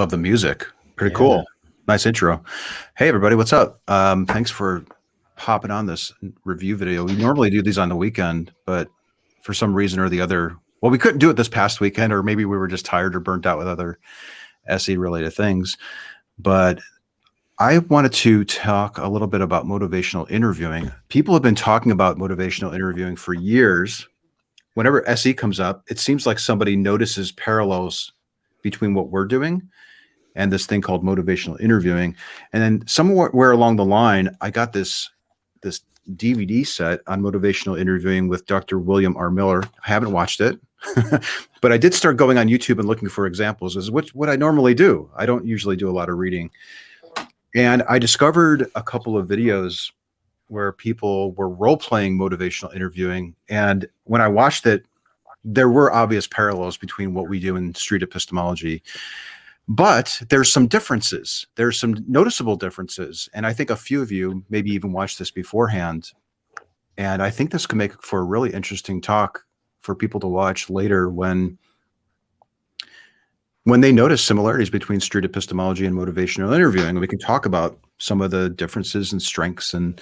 love the music. Pretty cool. Nice intro. Hey, everybody, what's up? Thanks for hopping on this review video. We normally do these on the weekend, but for some reason or the other, well, we couldn't do it this past weekend, or maybe we were just tired or burnt out with other SE-related things. But I wanted to talk a little bit about motivational interviewing. People have been talking about motivational interviewing for years. Whenever SE comes up, it seems like somebody notices parallels between what we're doing and this thing called motivational interviewing. And then somewhere along the line, I got this DVD set on motivational interviewing with Dr. William R. Miller. I haven't watched it, but I did start going on YouTube and looking for examples, is what I normally do. I don't usually do a lot of reading. And I discovered a couple of videos where people were role-playing motivational interviewing. And when I watched it, there were obvious parallels between what we do in street epistemology. But there's some differences. There's some noticeable differences. And I think a few of you maybe even watched this beforehand. And I think this could make for a really interesting talk for people to watch later when they notice similarities between street epistemology and motivational interviewing. We can talk about some of the differences and strengths. And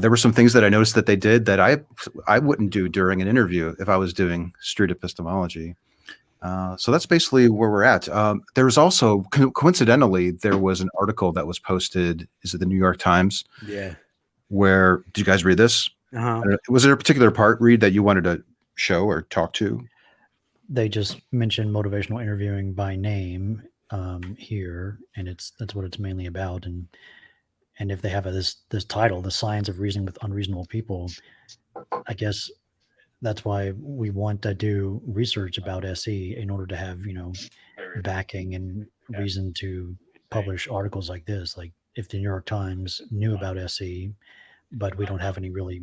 there were some things that I noticed that they did that I wouldn't do during an interview if I was doing street epistemology. So that's basically where we're at. There was also, coincidentally, there was an article that was posted, is it the New York Times? Yeah. Where, did you guys read this? Was there a particular part, Reid, that you wanted to show or talk to? They just mentioned motivational interviewing by name here, and that's what it's mainly about. And if they have this title, The Science of Reasoning with Unreasonable People, I guess that's why we want to do research about SE in order to have, backing and reason to publish articles like this. Like if the New York Times knew about SE, but we don't have any really,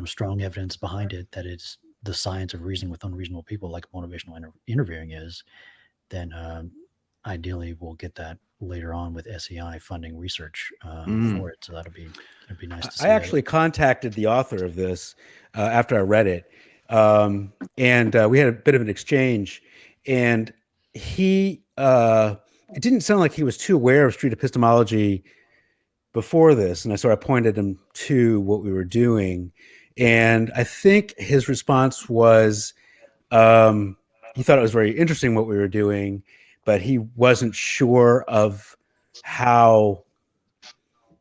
strong evidence behind it that it's the science of reasoning with unreasonable people like motivational interviewing is, then ideally we'll get that later on with SEI funding research for it. So that'd be nice to see. I actually contacted the author of this after I read it. And we had a bit of an exchange, and he, it didn't sound like he was too aware of street epistemology before this. And I sort of pointed him to what we were doing. And I think his response was, he thought it was very interesting what we were doing, but he wasn't sure of how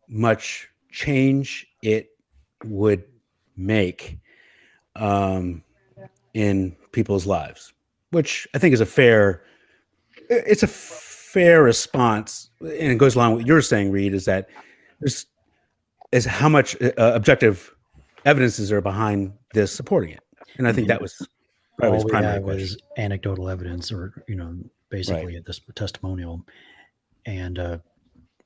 much change it would make in people's lives, which I think is a fair response. And it goes along with what you're saying, Reid, is that is how much objective evidences are behind this supporting it. And I think that was probably his primary question. Anecdotal evidence, or, basically this testimonial. And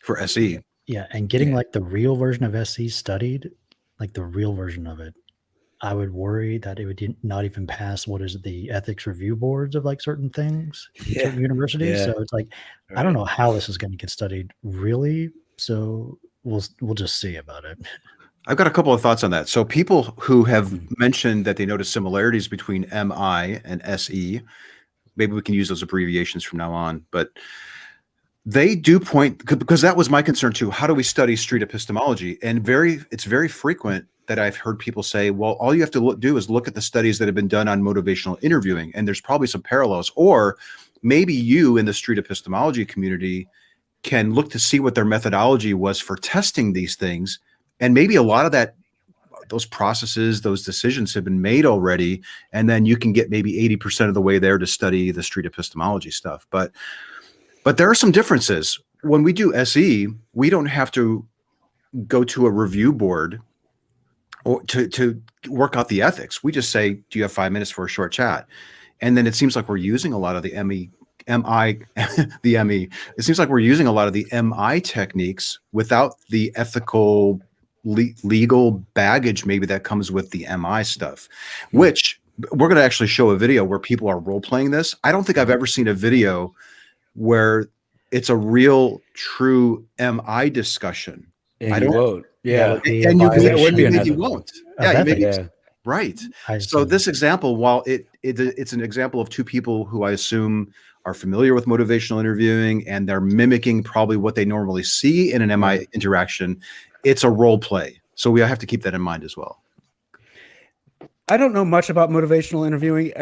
for SE. Yeah. And getting like the real version of SE studied, like the real version of it, I would worry that it would not even pass the ethics review boards of like certain things, certain universities. So it's like, I don't know how this is going to get studied really. So we'll just see about it. I've got a couple of thoughts on that. So people who have mentioned that they notice similarities between MI and SE, maybe we can use those abbreviations from now on, but they do point, because that was my concern too. How do we study street epistemology? And it's very frequent that I've heard people say, well, all you have to do is look at the studies that have been done on motivational interviewing, and there's probably some parallels. Or maybe you in the street epistemology community can look to see what their methodology was for testing these things. And maybe a lot of those processes, those decisions have been made already. And then you can get maybe 80% of the way there to study the street epistemology stuff. But there are some differences. When we do SE, we don't have to go to a review board or to work out the ethics. We just say, do you have 5 minutes for a short chat? And then it seems like we're using a lot of the MI. It seems like we're using a lot of the MI techniques without the ethical legal baggage maybe that comes with the MI stuff, which we're going to actually show a video where people are role-playing this. I don't think I've ever seen a video where it's a real true MI discussion. And you won't. And you maybe won't. Yeah, Right. I So see. this example, while it's an example of two people who I assume are familiar with motivational interviewing and they're mimicking probably what they normally see in an MI interaction, it's a role play. So we have to keep that in mind as well. I don't know much about motivational interviewing.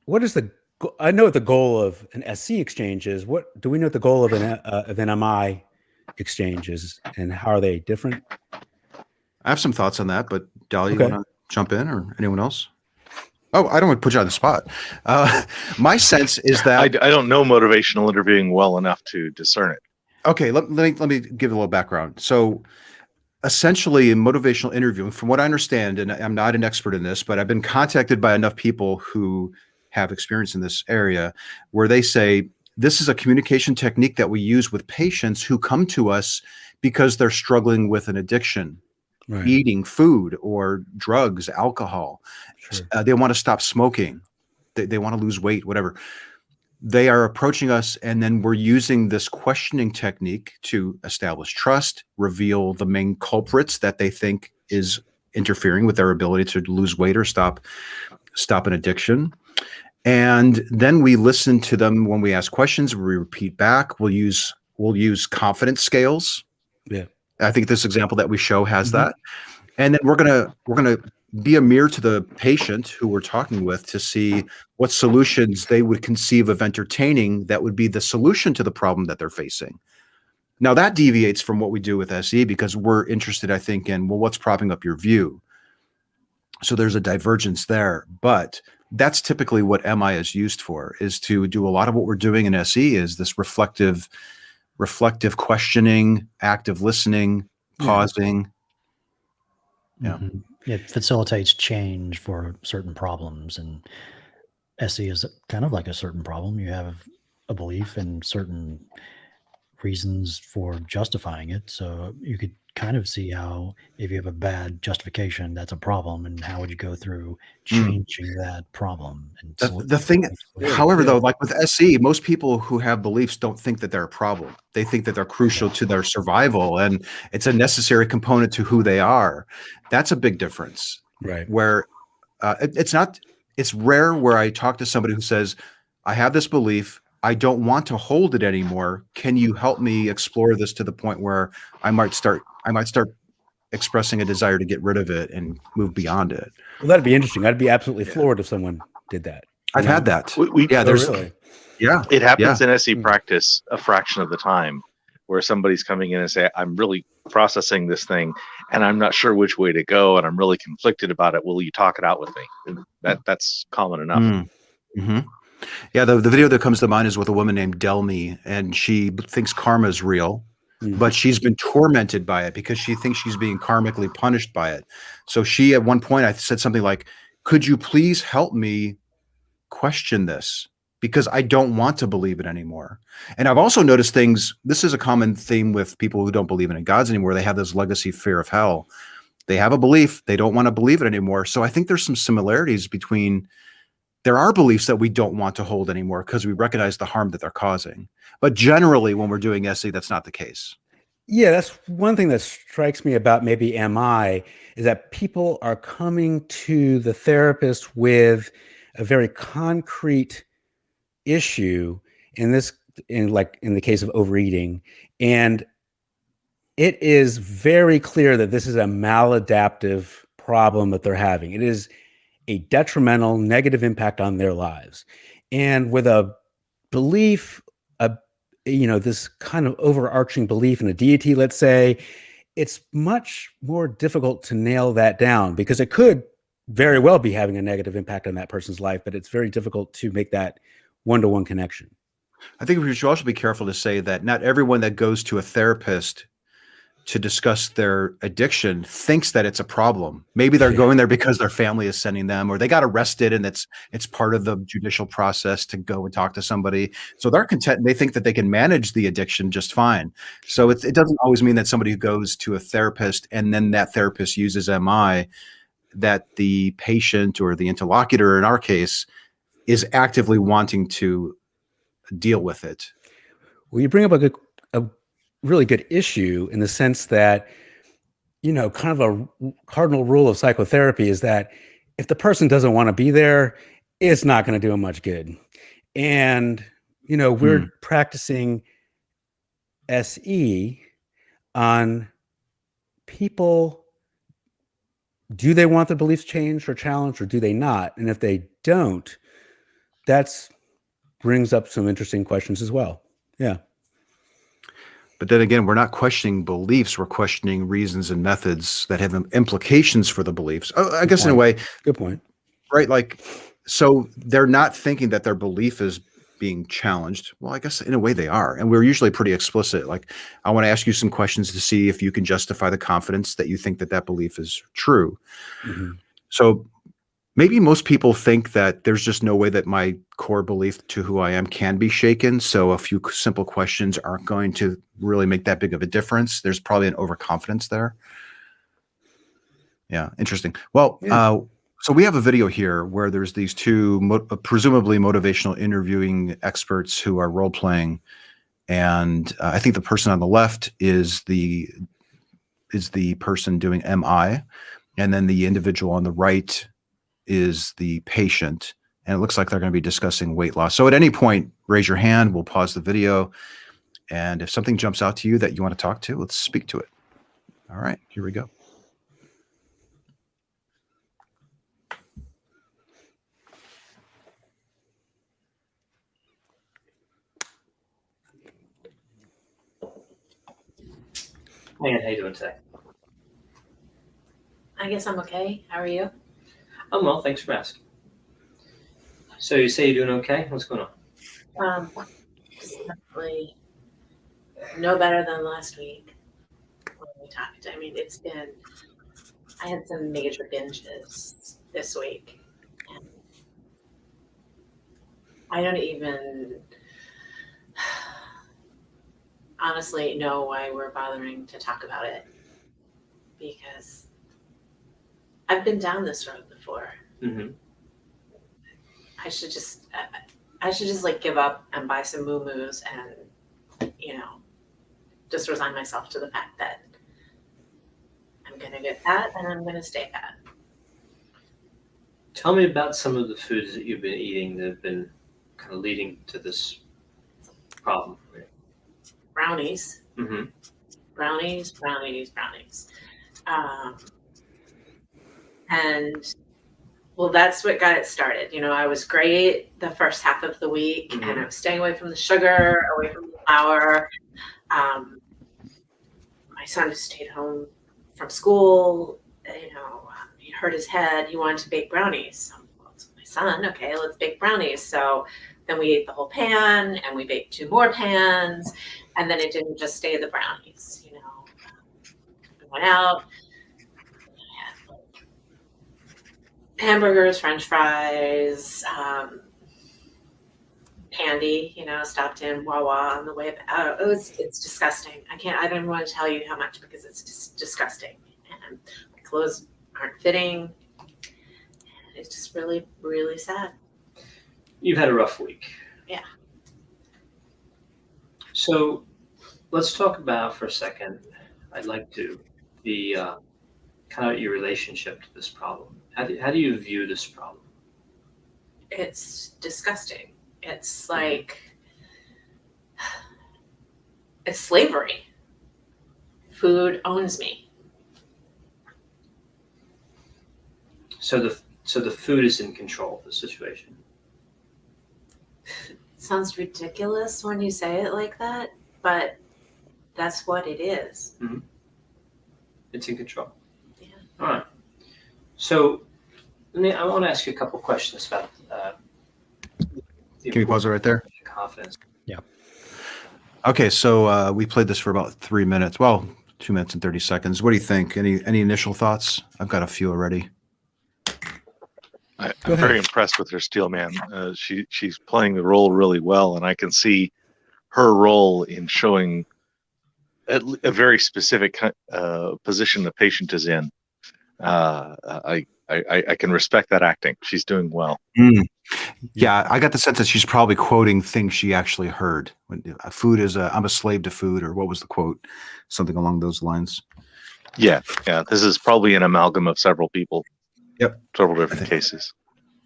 What is I know what the goal of an SC exchange is. What do we know what the goal of an MI exchange is, and how are they different? I have some thoughts on that, but Dali, Okay. you want to jump in, or anyone else? Oh, I don't want to put you on the spot. My sense is that I don't know motivational interviewing well enough to discern it. Okay, let me give a little background. So essentially in motivational interviewing, from what I understand, and I'm not an expert in this, but I've been contacted by enough people who have experience in this area where they say this is a communication technique that we use with patients who come to us because they're struggling with an addiction, eating food or drugs, alcohol. Sure. They want to stop smoking. They want to lose weight, whatever. They are approaching us, and then we're using this questioning technique to establish trust, reveal the main culprits that they think is interfering with their ability to lose weight or stop an addiction. And then we listen to them when we ask questions. We repeat back. We'll use confidence scales. Yeah. I think this example that we show has that. And then we're gonna be a mirror to the patient who we're talking with to see what solutions they would conceive of entertaining that would be the solution to the problem that they're facing. Now that deviates from what we do with SE because we're interested, I think, in, well, what's propping up your view? So there's a divergence there, but that's typically what MI is used for, is to do a lot of what we're doing in SE is this reflective questioning, active listening, pausing. Yeah. It facilitates change for certain problems, and SE is kind of like a certain problem. You have a belief and certain reasons for justifying it. So you could kind of see how, if you have a bad justification, that's a problem, and how would you go through changing that problem? And the thing, however, though, like with SE, most people who have beliefs don't think that they're a problem. They think that they're crucial to their survival, and it's a necessary component to who they are. That's a big difference. Right. Where it's rare where I talk to somebody who says, I have this belief, I don't want to hold it anymore. Can you help me explore this to the point where I might start expressing a desire to get rid of it and move beyond it? Well, that'd be interesting. I'd be absolutely floored if someone did that. I've had that. Really? Yeah. It happens in SE practice a fraction of the time, where somebody's coming in and say, I'm really processing this thing and I'm not sure which way to go and I'm really conflicted about it. Will you talk it out with me? And that's common enough. Yeah, the video that comes to mind is with a woman named Delmy, and she thinks karma is real, but she's been tormented by it because she thinks she's being karmically punished by it. So she, at one point, I said something like, could you please help me question this? Because I don't want to believe it anymore. And I've also noticed things, this is a common theme with people who don't believe in gods anymore. They have this legacy fear of hell. They have a belief, they don't want to believe it anymore. So I think there's some similarities between, there are beliefs that we don't want to hold anymore because we recognize the harm that they're causing. But generally, when we're doing SE, that's not the case. Yeah, that's one thing that strikes me about maybe MI is that people are coming to the therapist with a very concrete issue, in the case of overeating, and it is very clear that this is a maladaptive problem that they're having. It is a detrimental, negative impact on their lives. And with a belief, this kind of overarching belief in a deity, let's say, it's much more difficult to nail that down because it could very well be having a negative impact on that person's life, but it's very difficult to make that one-to-one connection. I think we should also be careful to say that not everyone that goes to a therapist to discuss their addiction thinks that it's a problem. Maybe they're going there because their family is sending them, or they got arrested and it's part of the judicial process to go and talk to somebody. So they're content and they think that they can manage the addiction just fine. So it doesn't always mean that somebody who goes to a therapist and then that therapist uses MI, that the patient or the interlocutor in our case is actively wanting to deal with it. Well, you bring up a really good issue in the sense that kind of a cardinal rule of psychotherapy is that if the person doesn't want to be there, it's not going to do them much good. And, we're practicing SE on people. Do they want their beliefs changed or challenged, or do they not? And if they don't, that brings up some interesting questions as well. Yeah. But then again, we're not questioning beliefs. We're questioning reasons and methods that have implications for the beliefs. I guess in a way. Good point. Right. Like, so they're not thinking that their belief is being challenged. Well, I guess in a way they are. And we're usually pretty explicit. Like, I want to ask you some questions to see if you can justify the confidence that you think that that belief is true. Mm-hmm. So maybe most people think that there's just no way that my core belief to who I am can be shaken. So a few simple questions aren't going to really make that big of a difference. There's probably an overconfidence there. Yeah. Interesting. Well, yeah. So we have a video here where there's these two presumably motivational interviewing experts who are role playing. And I think the person on the left is the person doing MI. And then the individual on the right is the patient, and it looks like they're going to be discussing weight loss. So at any point, raise your hand, we'll pause the video. And if something jumps out to you that you want to talk to, let's speak to it. All right, here we go. Hey, how you doing today? I guess I'm okay. How are you? I'm well, thanks for asking. So you say you're doing okay? What's going on? Definitely no better than last week when we talked. I mean, I had some major binges this week. And I don't even honestly know why we're bothering to talk about it, because I've been down this road before. Mm-hmm. I should just like give up and buy some moo-moos and, just resign myself to the fact that I'm going to get fat and I'm going to stay fat. Tell me about some of the foods that you've been eating that have been kind of leading to this problem. Brownies. Mm-hmm. Brownies. And well, that's what got it started. I was great the first half of the week, mm-hmm. and I was staying away from the sugar, away from the flour. My son stayed home from school. He hurt his head. He wanted to bake brownies. So, my son, okay, let's bake brownies. So then we ate the whole pan, and we baked 2 more pans, and then it didn't just stay the brownies. We went out. Hamburgers, French fries, candy, stopped in Wawa on the way out. It's disgusting. I don't even want to tell you how much, because it's just disgusting. And my clothes aren't fitting. It's just really, really sad. You've had a rough week. Yeah. So let's talk about for a second, I'd like to be kind of your relationship to this problem. How do you view this problem? It's disgusting. It's like, it's slavery. Food owns me. So the food is in control of the situation. It sounds ridiculous when you say it like that, but that's what it is. Mm-hmm. It's in control. Yeah. All right. So I want to ask you a couple questions about Can you pause it right there? Confidence. Yeah. Okay, so we played this for about 3 minutes. Well, 2 minutes and 30 seconds. What do you think? Any initial thoughts? I've got a few already. I'm very impressed with her, Steelman. She's playing the role really well, and I can see her role in showing a very specific position the patient is in. I can respect that acting. She's doing well. Mm. Yeah, I got the sense that she's probably quoting things she actually heard. Food is I'm a slave to food, or what was the quote? Something along those lines. Yeah. This is probably an amalgam of several people. Yep. Several different cases.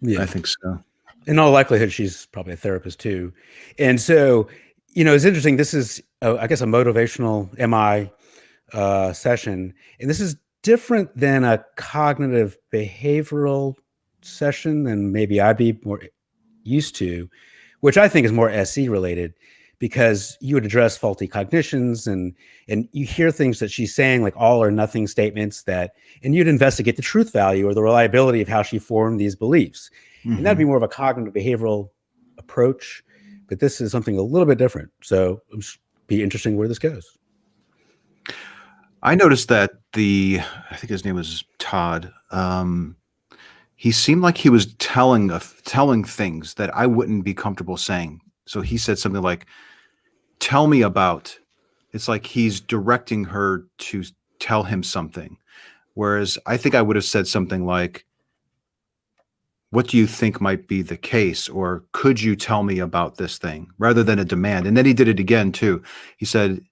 Yeah. I think so. In all likelihood, she's probably a therapist too. And so, it's interesting. This is, I guess, a motivational MI session. And this is different than a cognitive behavioral session than maybe I'd be more used to, which I think is more SE related, because you would address faulty cognitions and you hear things that she's saying, like all or nothing statements, and you'd investigate the truth value or the reliability of how she formed these beliefs. And that'd be more of a cognitive behavioral approach, but this is something a little bit different. So it'll be interesting where this goes. I noticed that I think his name was Todd. He seemed like he was telling things that I wouldn't be comfortable saying. So he said something like, "Tell me about." It's like he's directing her to tell him something. Whereas I think I would have said something like, "What do you think might be the case?" Or "Could you tell me about this thing?" rather than a demand. And then he did it again too. He said,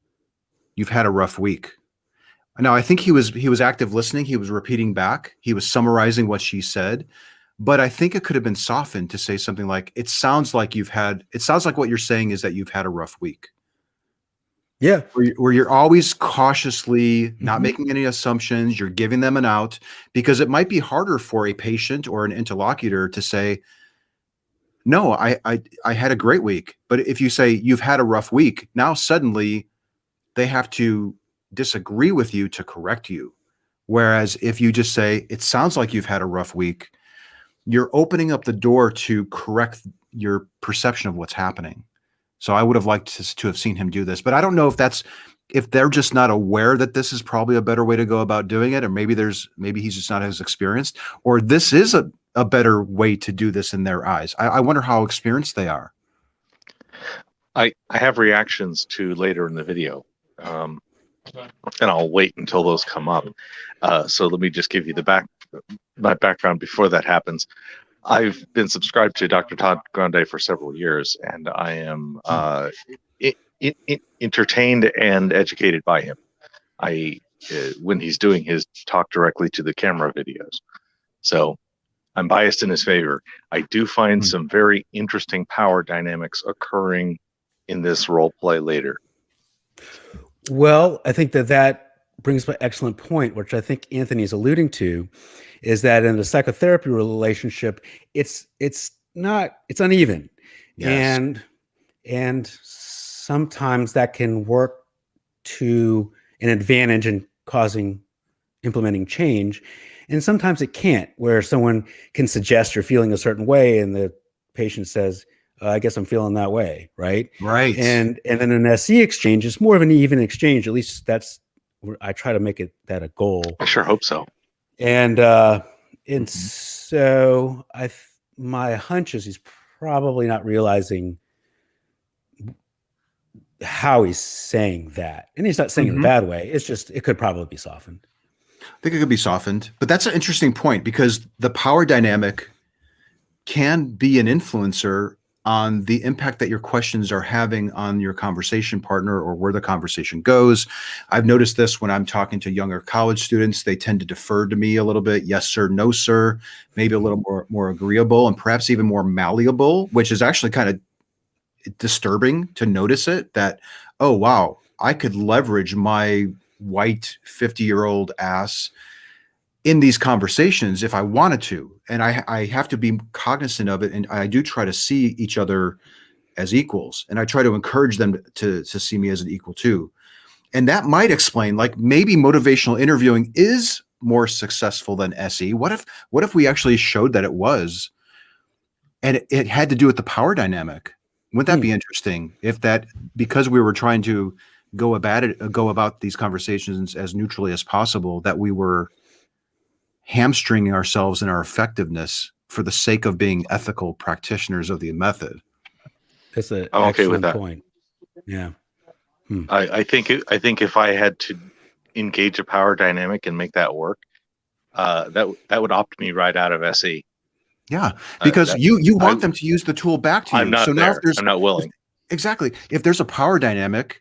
"You've had a rough week." Now, I think he was active listening. He was repeating back. He was summarizing what she said. But I think it could have been softened to say something like, it sounds like what you're saying is that you've had a rough week. Yeah. Where you're always cautiously not making any assumptions. You're giving them an out, because it might be harder for a patient or an interlocutor to say, "No, I had a great week." But if you say you've had a rough week, now suddenly they have to disagree with you to correct you. Whereas if you just say, "It sounds like you've had a rough week," you're opening up the door to correct your perception of what's happening. So I would have liked to have seen him do this, but I don't know if they're just not aware that this is probably a better way to go about doing it, or maybe he's just not as experienced, or this is a better way to do this in their eyes. I wonder how experienced they are. I have reactions to later in the video. And I'll wait until those come up. So let me just give you my background before that happens. I've been subscribed to Dr. Todd Grande for several years, and I am entertained and educated by him. When he's doing his talk directly to the camera videos. So I'm biased in his favor. I do find some very interesting power dynamics occurring in this role play later. Well, I think that brings up an excellent point, which I think Anthony's alluding to, is that in the psychotherapy relationship, it's uneven. Yes. And sometimes that can work to an advantage in implementing change. And sometimes it can't, where someone can suggest you're feeling a certain way and the patient says, "I guess I'm feeling that way," right? Right. And then an SE exchange is more of an even exchange. At least that's where I try to make that a goal. I sure hope so. And so my hunch is he's probably not realizing how he's saying that. And he's not saying it in a bad way. It's just, it could probably be softened. I think it could be softened, but that's an interesting point, because the power dynamic can be an influencer on the impact that your questions are having on your conversation partner or where the conversation goes. I've noticed this when I'm talking to younger college students. They tend to defer to me a little bit. Yes, sir. No, sir. Maybe a little more agreeable, and perhaps even more malleable, which is actually kind of disturbing to notice it, that, oh, wow, I could leverage my white 50-year-old ass in these conversations if I wanted to. And I have to be cognizant of it. And I do try to see each other as equals. And I try to encourage them to see me as an equal too. And that might explain, like, maybe motivational interviewing is more successful than SE. What if we actually showed that it was, and it had to do with the power dynamic? Wouldn't that be interesting if that, because we were trying to go about these conversations as neutrally as possible, that we were hamstringing ourselves in our effectiveness for the sake of being ethical practitioners of the method? That's an I'm okay excellent with that point. Yeah. I think if I had to engage a power dynamic and make that work, that would opt me right out of SE. Yeah, because you want them to use the tool back to you. I'm not so now there. I'm not willing. Exactly. If there's a power dynamic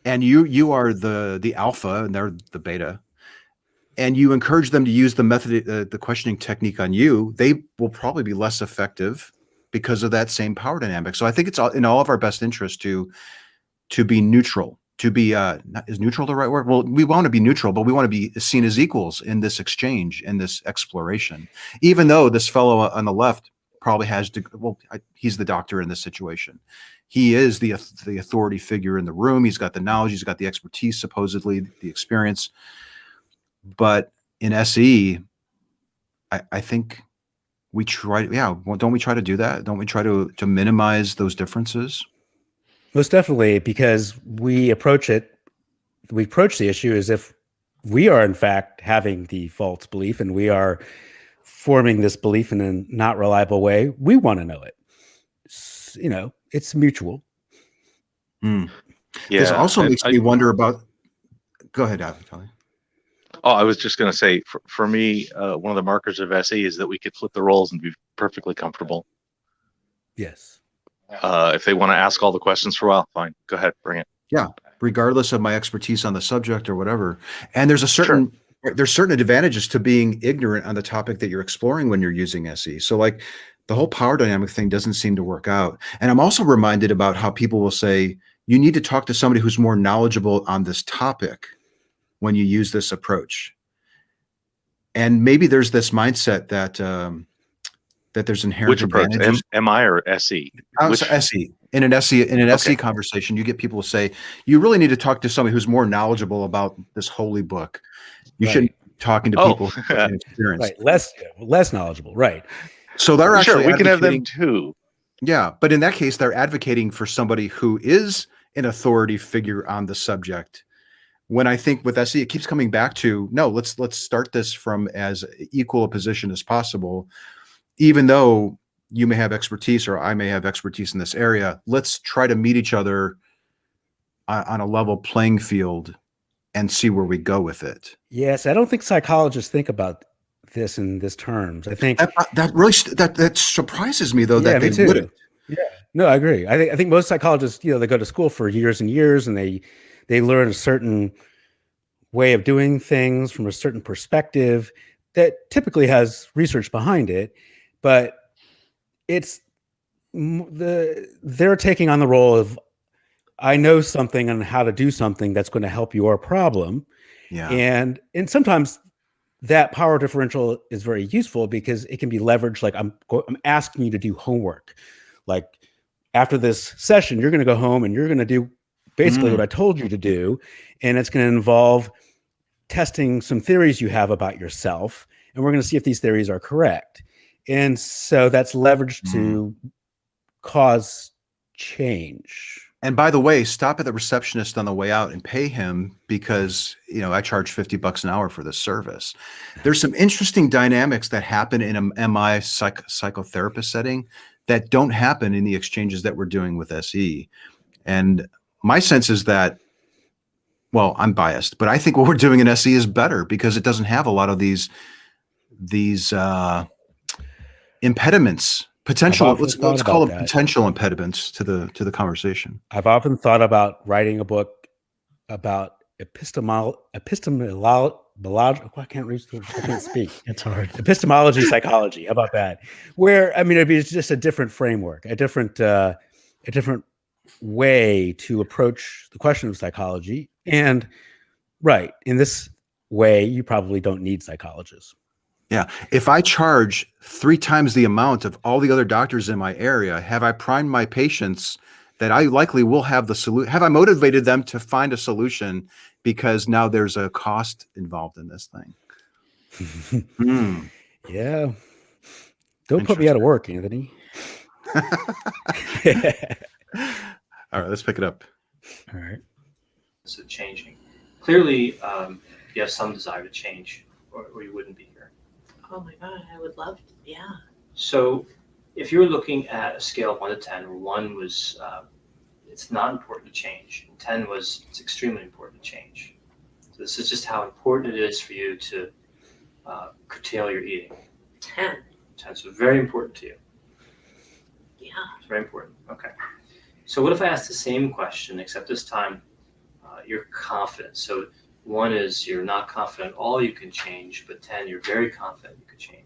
and you are the alpha and they're the beta, and you encourage them to use the method, the questioning technique on you, they will probably be less effective because of that same power dynamic. So I think it's in all of our best interest to be neutral, to be is neutral the right word? Well, we want to be neutral, but we want to be seen as equals in this exchange, in this exploration, even though this fellow on the left probably has he's the doctor in this situation. He is the authority figure in the room. He's got the knowledge, he's got the expertise, supposedly the experience. But in SE, I think we try. Yeah, well, don't we try to do that? Don't we try to minimize those differences? Most definitely, because we approach the issue as if we are in fact having the false belief and we are forming this belief in a not reliable way. We want to know it. It's mutual. Yeah. This also makes me wonder about. Go ahead, Vitaly. Oh, I was just going to say, for me, one of the markers of SE is that we could flip the roles and be perfectly comfortable. Yes. If they want to ask all the questions for a while, fine. Go ahead, bring it. Yeah, regardless of my expertise on the subject or whatever. And there's certain advantages to being ignorant on the topic that you're exploring when you're using SE. So like the whole power dynamic thing doesn't seem to work out. And I'm also reminded about how people will say, you need to talk to somebody who's more knowledgeable on this topic when you use this approach. And maybe there's this mindset that there's inherent Which approach? advantages. MI or SE? SE. In an SE conversation, you get people to say, you really need to talk to somebody who's more knowledgeable about this holy book. You shouldn't be talking to people who have experience. Right. Less knowledgeable. Right. So they're actually we can have them too. Yeah. But in that case, they're advocating for somebody who is an authority figure on the subject. When I think with SE, it keeps coming back to, no, let's start this from as equal a position as possible. Even though you may have expertise or I may have expertise in this area, let's try to meet each other on a level playing field and see where we go with it. Yes, I don't think psychologists think about this in this terms. I think that really surprises me though, that they wouldn't. Yeah, no, I agree. I think most psychologists, they go to school for years and years, and they learn a certain way of doing things from a certain perspective that typically has research behind it. But they're taking on the role of, I know something on how to do something that's going to help your problem. Yeah. And sometimes that power differential is very useful because it can be leveraged. Like I'm asking you to do homework. Like after this session, you're going to go home and you're going to do basically what I told you to do. And it's going to involve testing some theories you have about yourself. And we're going to see if these theories are correct. And so that's leveraged to cause change. And by the way, stop at the receptionist on the way out and pay him because, I charge $50 an hour for this service. There's some interesting dynamics that happen in a MI psychotherapist setting that don't happen in the exchanges that we're doing with SE. And my sense is that, well, I'm biased, but I think what we're doing in SE is better because it doesn't have a lot of these impediments, potential. Let's call them potential impediments to the conversation. I've often thought about writing a book about epistemology. I can't speak. It's hard. Epistemology, psychology. How about that? Where it'd be just a different framework, a different way to approach the question of psychology. And right in this way, you probably don't need psychologists. Yeah. If I charge 3 times the amount of all the other doctors in my area, have I primed my patients that I likely will have the solution? Have I motivated them to find a solution because now there's a cost involved in this thing? Yeah. Don't put me out of work, Anthony. All right, let's pick it up. All right. So changing. Clearly, you have some desire to change or you wouldn't be here. Oh my God, I would love to. Yeah. So if you're looking at a scale of 1 to 10, where 1 was it's not important to change, and 10 was it's extremely important to change. So this is just how important it is for you to curtail your eating. 10. 10, so very important to you. Yeah. It's very important. Okay. So what if I ask the same question, except this time you're confident? So 1 is you're not confident all you can change, but 10, you're very confident you could change.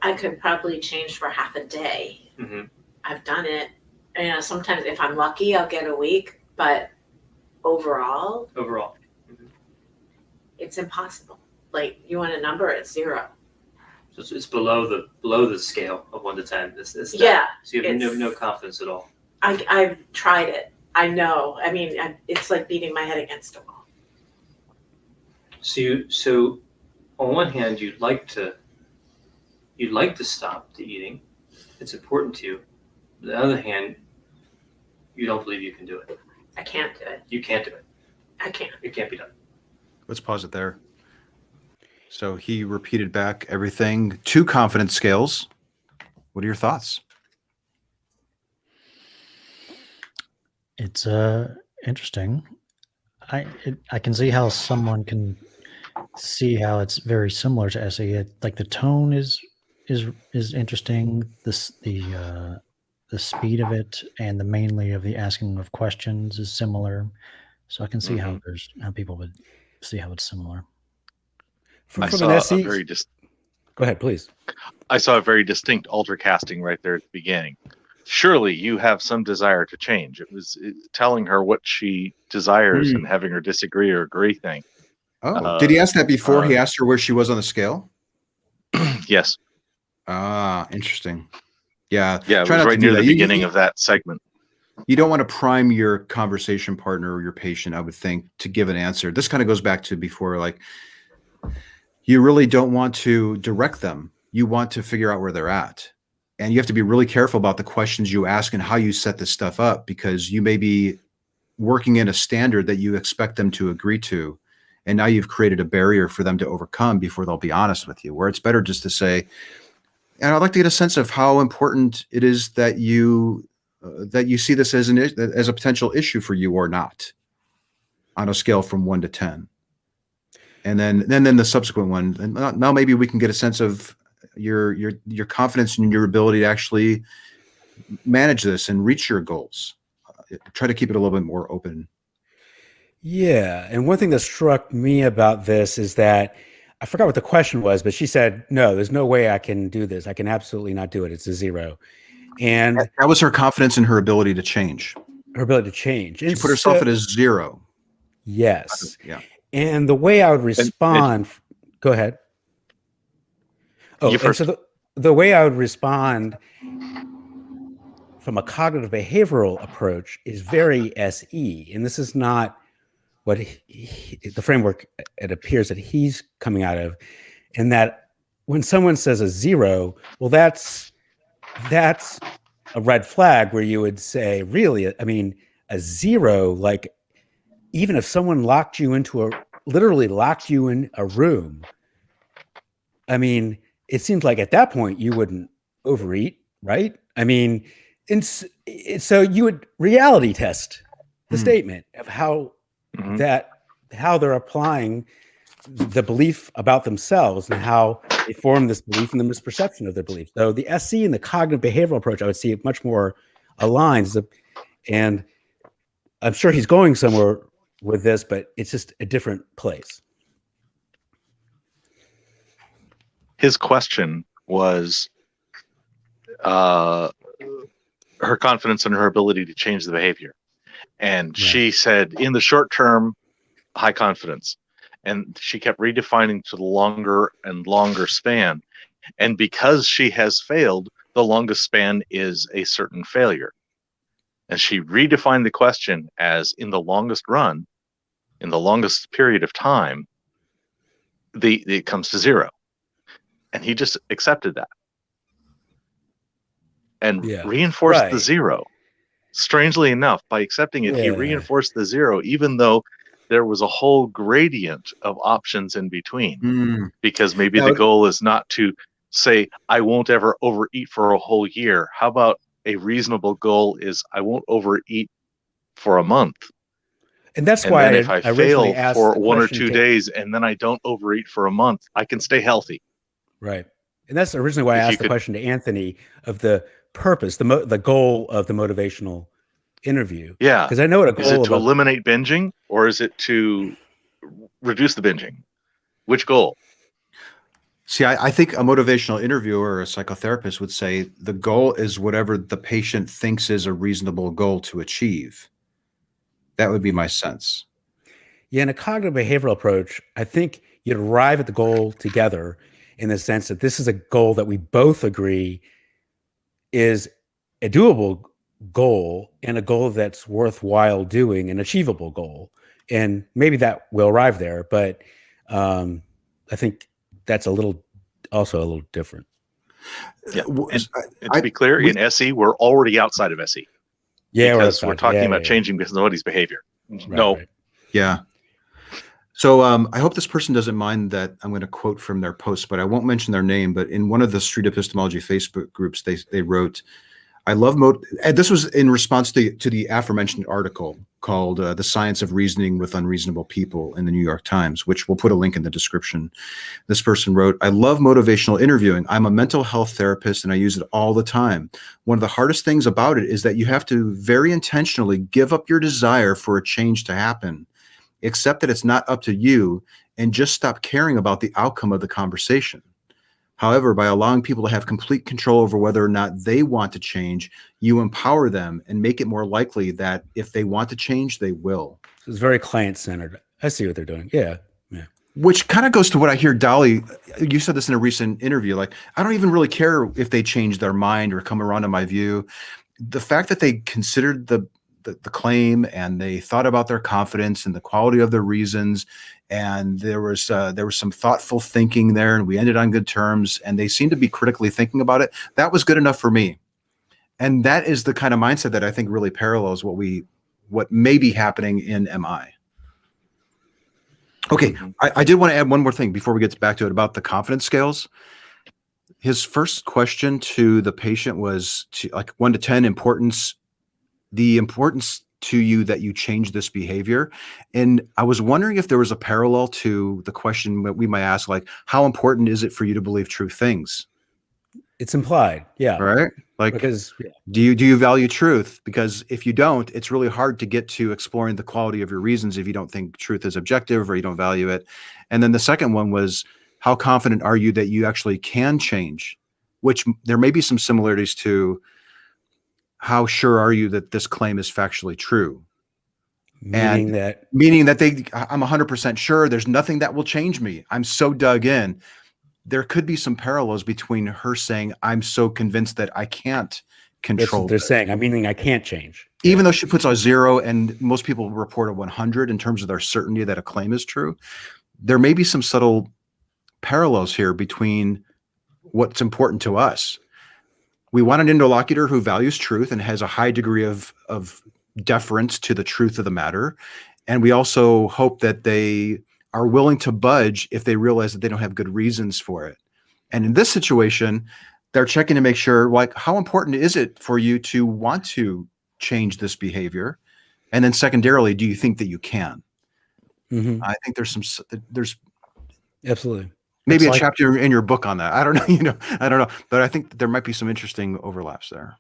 I could probably change for half a day. Mm-hmm. I've done it. You know, sometimes if I'm lucky, I'll get a week, but overall, it's impossible. Like, you want a number, it's 0. So it's below the scale of 1 to 10. It's Yeah. So you have no confidence at all. I've tried it. I know. I mean, it's like beating my head against a wall. So on one hand, you'd like to stop the eating. It's important to you. On the other hand, you don't believe you can do it. I can't do it. You can't do it. I can't. It can't be done. Let's pause it there. So he repeated back everything. 2 confidence scales. What are your thoughts? It's interesting. I can see how someone can see how it's very similar to SE. Like the tone is interesting. The speed of it and the mainly of the asking of questions is similar. So I can see how people would see how it's similar. I saw a very Go ahead, please. I saw a very distinct alter casting right there at the beginning. Surely you have some desire to change. It was telling her what she desires and having her disagree or agree thing. Oh, did he ask that before he asked her where she was on the scale? Yes. Ah, interesting. Yeah. Yeah, it was right near the beginning of that segment. You don't want to prime your conversation partner or your patient, I would think, to give an answer. This kind of goes back to before, like, you really don't want to direct them. You want to figure out where they're at. And you have to be really careful about the questions you ask and how you set this stuff up, because you may be working in a standard that you expect them to agree to. And now you've created a barrier for them to overcome before they'll be honest with you, where it's better just to say, and I'd like to get a sense of how important it is that you see this as a potential issue for you or not, on a scale from 1 to 10. And then the subsequent one. And now maybe we can get a sense of your confidence in your ability to actually manage this and reach your goals. Try to keep it a little bit more open. Yeah. And one thing that struck me about this is that I forgot what the question was, but she said, no, there's no way I can do this. I can absolutely not do it. It's a 0. And that was her confidence in her ability to change. Her ability to change. She put herself at a 0. Yes. Yeah. And the way I would respond, go ahead. Oh, and so the way I would respond from a cognitive behavioral approach is very SE. And this is not what the framework it appears that he's coming out of. And that when someone says a 0, well, that's a red flag where you would say, really, I mean, a 0, like, even if someone literally locked you in a room, I mean, it seems like at that point you wouldn't overeat, right? I mean, so you would reality test the statement of how they're applying the belief about themselves and how they form this belief and the misperception of their belief. So the SC and the cognitive behavioral approach, I would see it much more aligned. And I'm sure he's going somewhere with this, but it's just a different place. His question was her confidence in her ability to change the behavior. And she said, in the short term, high confidence. And she kept redefining to the longer and longer span. And because she has failed, the longest span is a certain failure. And she redefined the question as, in the longest run, in the longest period of time, it comes to 0. And he just accepted that and reinforced the 0. Strangely enough, by accepting it, he reinforced the 0, even though there was a whole gradient of options in between. Because maybe the goal is not to say, I won't ever overeat for a whole year. How about a reasonable goal is, I won't overeat for a month. And that's why if I fail for 1 or 2 days and then I don't overeat for a month, I can stay healthy. Right. And that's originally why I asked the question to Anthony of the purpose, the goal of the motivational interview? Yeah. Because I know what a goal Is it to of eliminate binging, or is it to reduce the binging? Which goal? See, I think a motivational interviewer or a psychotherapist would say the goal is whatever the patient thinks is a reasonable goal to achieve. That would be my sense. Yeah, in a cognitive behavioral approach, I think you'd arrive at the goal together in the sense that this is a goal that we both agree is a doable goal and a goal that's worthwhile doing, an achievable goal. And maybe that will arrive there, but I think that's also a little different. Yeah. And to be clear, in SE, we're already outside of SE. Yeah, because we're talking about changing somebody's behavior. Right. Yeah. So I hope this person doesn't mind that I'm going to quote from their post, but I won't mention their name. But in one of the Street Epistemology Facebook groups, they wrote, I love and this was in response to the aforementioned article called The Science of Reasoning with Unreasonable People in the New York Times, which we'll put a link in the description. This person wrote, I love motivational interviewing. I'm a mental health therapist and I use it all the time. One of the hardest things about it is that you have to very intentionally give up your desire for a change to happen, accept that it's not up to you, and just stop caring about the outcome of the conversation. However, by allowing people to have complete control over whether or not they want to change, you empower them and make it more likely that if they want to change, they will. It's very client-centered. I see what they're doing. Yeah. Which kind of goes to what I hear Dali, you said this in a recent interview, like, I don't even really care if they change their mind or come around to my view. The fact that they considered the claim and they thought about their confidence and the quality of their reasons, and there was some thoughtful thinking there, and we ended on good terms, and they seemed to be critically thinking about it. That was good enough for me. And that is the kind of mindset that I think really parallels what may be happening in MI. Okay, I did want to add one more thing before we get back to it about the confidence scales. His first question to the patient was like 1 to 10 importance, the importance to you that you change this behavior. And I was wondering if there was a parallel to the question that we might ask, like, how important is it for you to believe true things? It's implied. Yeah. Right. Like, because do you value truth? Because if you don't, it's really hard to get to exploring the quality of your reasons if you don't think truth is objective or you don't value it. And then the second one was, how confident are you that you actually can change? Which there may be some similarities to how sure are you that this claim is factually true? Meaning that I'm 100% sure there's nothing that will change me. I'm so dug in. There could be some parallels between her saying, I'm so convinced that I can't control. They're saying, meaning I can't change. Even though she puts a 0 and most people report a 100 in terms of their certainty that a claim is true, there may be some subtle parallels here between what's important to us. We want an interlocutor who values truth and has a high degree of deference to the truth of the matter. And we also hope that they are willing to budge if they realize that they don't have good reasons for it. And in this situation, they're checking to make sure, like, how important is it for you to want to change this behavior? And then secondarily, do you think that you can? Mm-hmm. I think there's absolutely. Maybe a chapter in your book on that. I don't know, I don't know. But I think there might be some interesting overlaps there.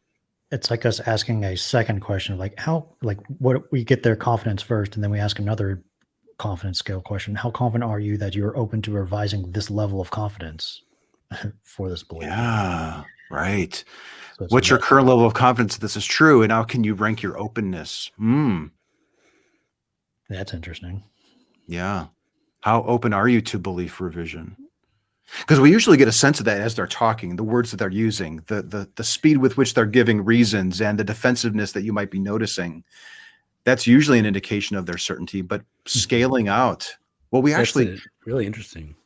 It's like us asking a second question, what we get their confidence first, and then we ask another confidence scale question. How confident are you that you're open to revising this level of confidence for this belief? Yeah, right. So what's your current level of confidence that this is true? And how can you rank your openness? That's interesting. Yeah. How open are you to belief revision? Because we usually get a sense of that as they're talking, the words that they're using, the speed with which they're giving reasons, and the defensiveness that you might be noticing. That's usually an indication of their certainty. But scaling out, well, that's really interesting.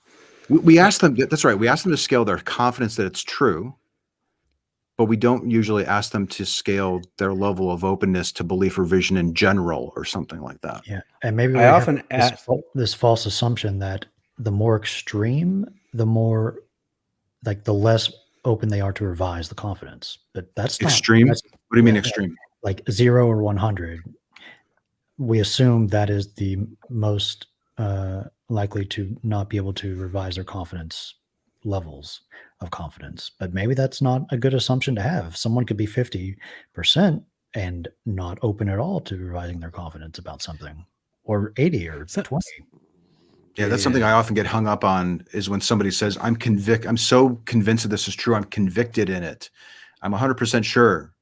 We ask them. That's right. We ask them to scale their confidence that it's true, but we don't usually ask them to scale their level of openness to belief revision in general or something like that. Yeah, and maybe I often ask this false assumption that the more extreme, the more, like, the less open they are to revise the confidence. But that's not extreme. What do you mean extreme? Like 0 or 100. We assume that is the most likely to not be able to revise their confidence levels of confidence. But maybe that's not a good assumption to have. Someone could be 50% and not open at all to revising their confidence about something, or 80 or 20. Yeah, that's something I often get hung up on, is when somebody says, I'm so convinced that this is true, I'm convicted in it. I'm 100% sure.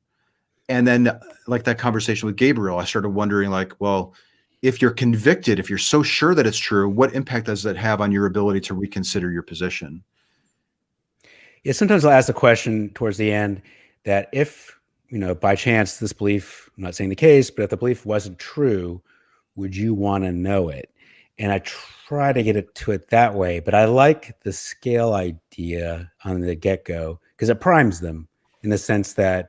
And then, like that conversation with Gabriel, I started wondering, like, well, if you're convicted, if you're so sure that it's true, what impact does that have on your ability to reconsider your position? Yeah, sometimes I'll ask the question towards the end that if, by chance this belief, I'm not saying the case, but if the belief wasn't true, would you want to know it? And I try to get it to it that way, but I like the scale idea on the get-go because it primes them in the sense that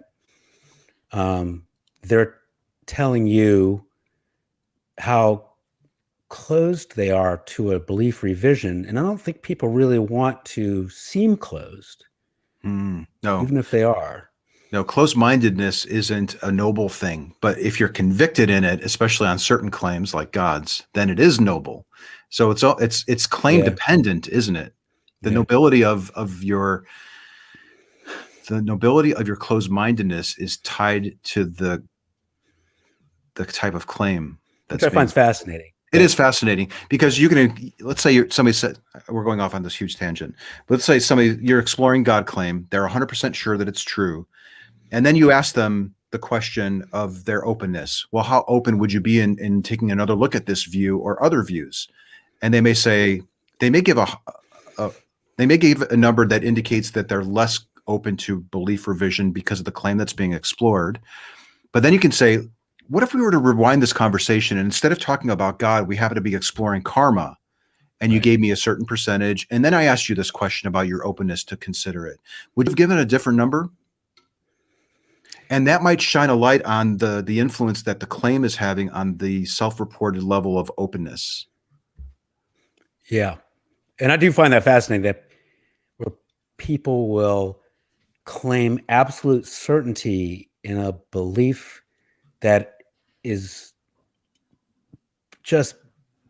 they're telling you how closed they are to a belief revision. And I don't think people really want to seem closed, No, even if they are. No, closed-mindedness isn't a noble thing, but if you're convicted in it, especially on certain claims like God's, then it is noble. So it's claim dependent, isn't it? The nobility of your closed-mindedness is tied to the type of claim that's Which I find fascinating. It is fascinating because let's say somebody said, we're going off on this huge tangent, but let's say you're exploring God claim, they're 100% sure that it's true. And then you ask them the question of their openness. Well, how open would you be in taking another look at this view or other views? And they may give a number that indicates that they're less open to belief revision because of the claim that's being explored. But then you can say, what if we were to rewind this conversation and instead of talking about God, we happen to be exploring karma, and you gave me a certain percentage, and then I asked you this question about your openness to consider it. Would you have given a different number? And that might shine a light on the influence that the claim is having on the self-reported level of openness. Yeah. And I do find that fascinating that where people will claim absolute certainty in a belief that is just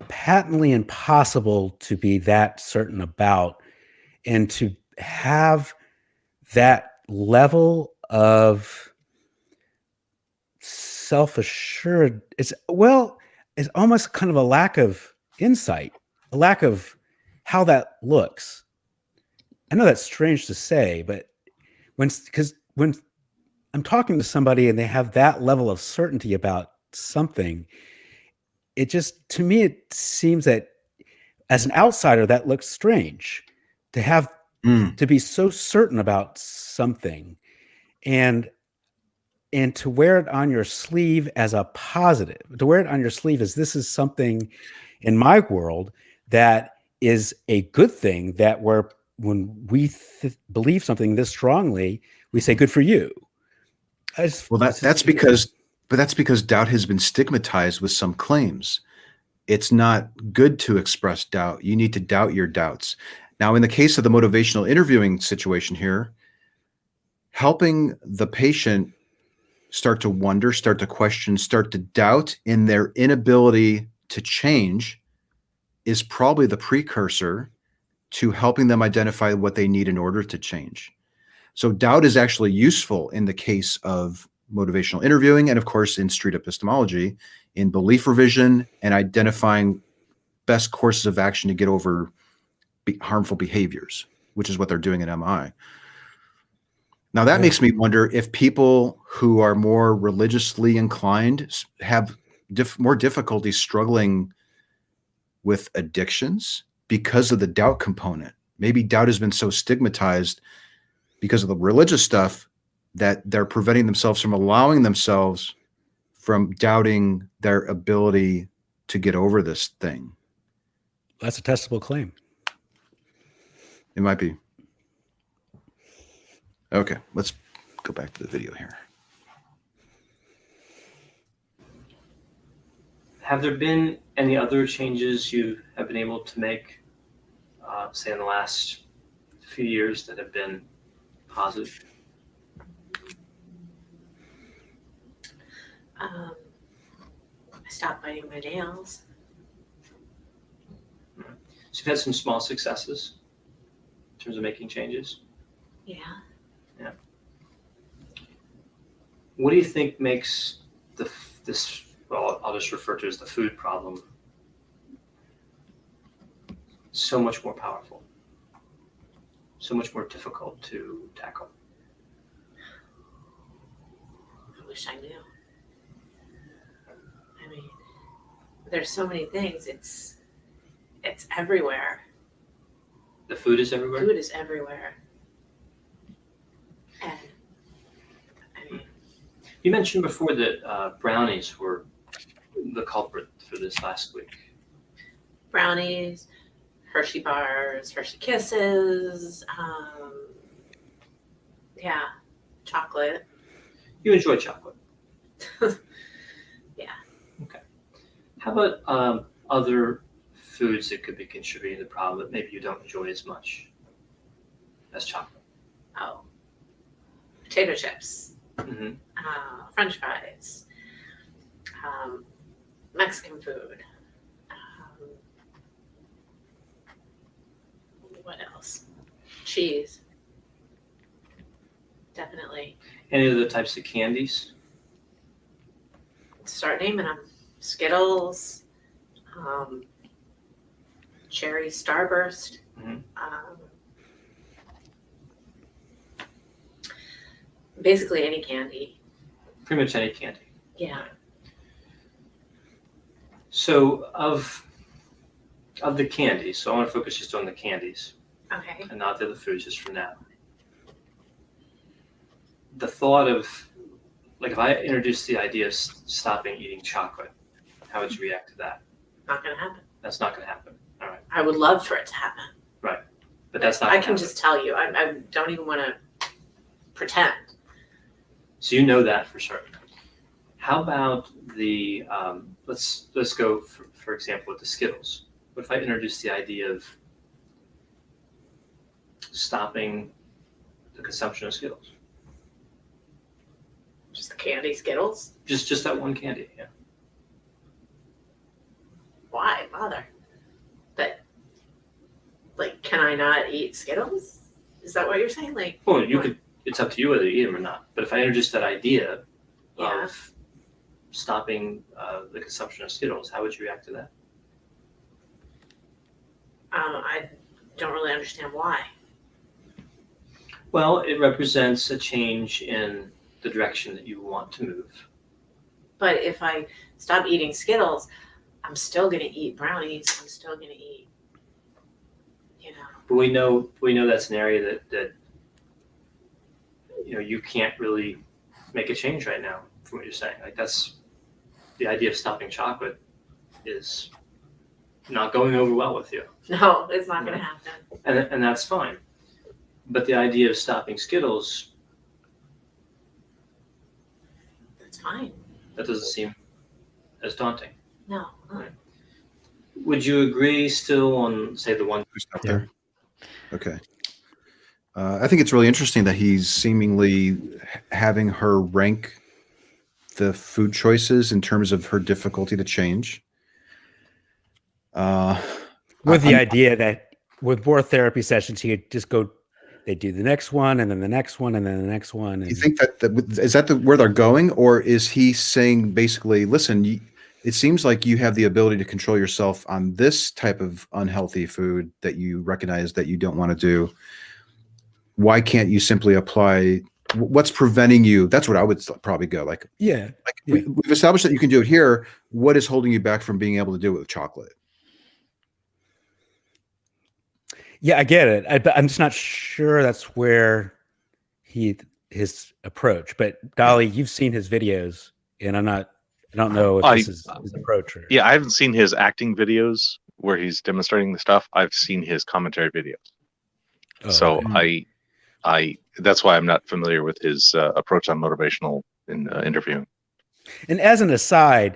patently impossible to be that certain about, and to have that level of self-assured, it's almost kind of a lack of insight, a lack of how that looks. I know that's strange to say, but when I'm talking to somebody and they have that level of certainty about something, to me, it seems that as an outsider, that looks strange to have to be so certain about something and to wear it on your sleeve as a positive, to wear it on your sleeve as this is something in my world that is a good thing, that when we believe something this strongly, we say, good for you. That's because doubt has been stigmatized with some claims. It's not good to express doubt. You need to doubt your doubts. Now, in the case of the motivational interviewing situation here, helping the patient start to wonder, start to question, start to doubt in their inability to change is probably the precursor to helping them identify what they need in order to change. So doubt is actually useful in the case of motivational interviewing, and of course in street epistemology, in belief revision and identifying best courses of action to get over harmful behaviors, which is what they're doing in MI. Now that makes me wonder if people who are more religiously inclined have more difficulty struggling with addictions because of the doubt component. Maybe doubt has been so stigmatized because of the religious stuff that they're preventing themselves from allowing themselves from doubting their ability to get over this thing. That's a testable claim. It might be. Okay, let's go back to the video here. Have there been any other changes you have been able to make, say in the last few years, that have been positive? I stopped biting my nails. So you've had some small successes in terms of making changes? Yeah. What do you think makes this, well, I'll just refer to as the food problem, so much more powerful, so much more difficult to tackle? I wish I knew. I mean, there's so many things. It's everywhere. The food is everywhere? Food is everywhere. And I mean, You mentioned before that brownies were the culprit for this last week. brownies, Hershey bars, Hershey Kisses, yeah, chocolate. You enjoy chocolate. Yeah. Okay. How about other foods that could be contributing to the problem that maybe you don't enjoy as much as chocolate? Oh, potato chips, Mm-hmm. French fries, Mexican food. What else? Cheese. Definitely. Any other types of candies? Start naming them. Skittles, cherry Starburst. Mhm. Basically any candy. Pretty much any candy. Yeah. So of the candies, so I want to focus just on the candies Okay. and not the other foods just for now. The thought of, like, if I introduced the idea of stopping eating chocolate, how would you react to that? Not gonna happen. That's not going to happen. All right. I would love for it to happen. But that's not I gonna can happen. just tell you. I don't even want to pretend. So you know that for certain. How about the, let's go, for example, with the Skittles. What if I introduce the idea of stopping the consumption of Skittles? Just the candy Skittles. Just that one candy, yeah. Why bother? But like, can I not eat Skittles? Is that what you're saying? Like, Well, you what? could, it's up to you whether you eat them or not. But if I introduce that idea Yeah. of stopping the consumption of Skittles, how would you react to that? I don't really understand why. Well, it represents a change in the direction that you want to move. But if I stop eating Skittles, I'm still gonna eat brownies. I'm still gonna eat, But we know that's an area that you can't really make a change right now from what you're saying. Like, that's the idea of stopping chocolate is not going over well with you, No, it's not gonna happen. and that's fine. But the idea of stopping Skittles, That's fine. that doesn't seem as daunting. No. Would you agree still on, say, the one? Who's up there? Okay. I think it's really interesting that he's seemingly having her rank the food choices in terms of her difficulty to change. With the idea that with more therapy sessions, he could just go, they do the next one and then the next one and then the next one. Do And you think is that where they're going, or is he saying basically, listen, it seems like you have the ability to control yourself on this type of unhealthy food that you recognize that you don't want to do. Why can't you simply apply? What's preventing you? That's what I would probably go like. yeah, We've established that you can do it here. What is holding you back from being able to do it with chocolate? yeah, I get it. But I'm just not sure that's where his approach. But Dali, you've seen his videos, and I don't know if this is his approach. Or, Yeah, I haven't seen his acting videos where he's demonstrating the stuff. I've seen his commentary videos. Oh, So okay. I that's why I'm not familiar with his approach on motivational interviewing. And as an aside,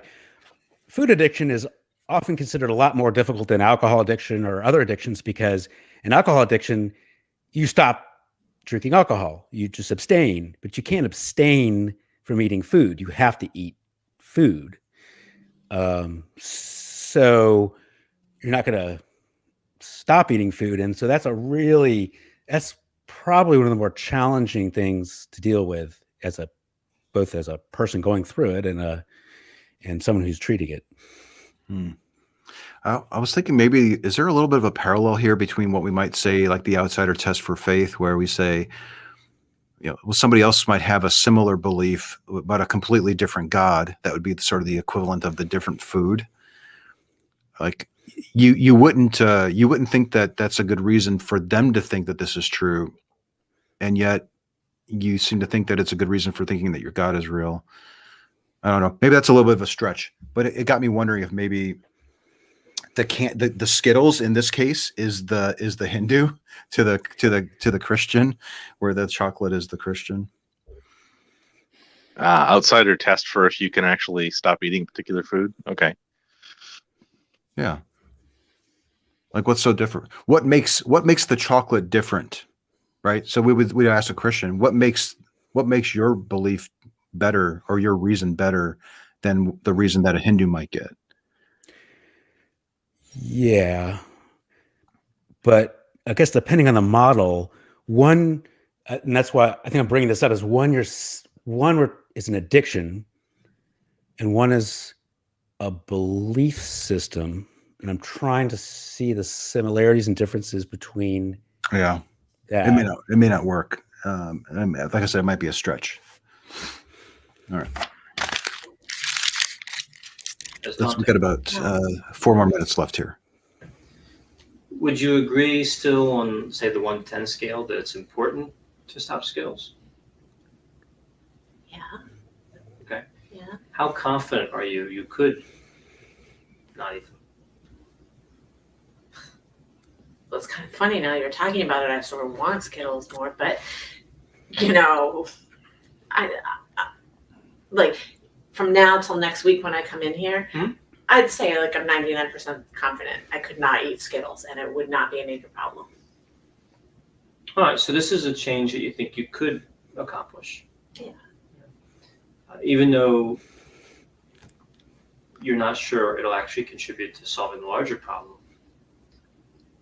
food addiction is often considered a lot more difficult than alcohol addiction or other addictions because in alcohol addiction, you stop drinking alcohol, you just abstain, but you can't abstain from eating food. You have to eat food. So you're not going to stop eating food. And so that's probably one of the more challenging things to deal with as a both as a person going through it and someone who's treating it. I was thinking maybe, is there a little bit of a parallel here between what we might say like the outsider test for faith, where we say, well, somebody else might have a similar belief about a completely different God that would be sort of the equivalent of the different food. Like you wouldn't think that that's a good reason for them to think that this is true, and yet you seem to think that it's a good reason for thinking that your God is real. I don't know. Maybe that's a little bit of a stretch, but it got me wondering if maybe the Skittles in this case is the Hindu to the Christian, where the chocolate is the Christian. Outsider test for if you can actually stop eating particular food. Okay. Yeah. Like, what's so different? What makes the chocolate different, right? So we'd ask a Christian, what makes your belief better, or your reason better than the reason that a Hindu might get? Yeah. But I guess depending on the model, one, and that's why I think I'm bringing this up, is one is an addiction, and one is a belief system. And I'm trying to see the similarities and differences between. Yeah, that. It may not work. Like I said, it might be a stretch. All right. We've got about 4 more minutes left here. Would you agree still on, say, the 1 to 10 scale that it's important to stop Skittles? Yeah. Okay. Yeah. How confident are you could not eat them? Well, it's kind of funny now you're talking about it. I sort of want Skittles more, but I like from now till next week when I come in here, I'd say like I'm 99% confident I could not eat Skittles and it would not be a major problem. All right, so this is a change that you think you could accomplish. Yeah. Even though you're not sure it'll actually contribute to solving the larger problem,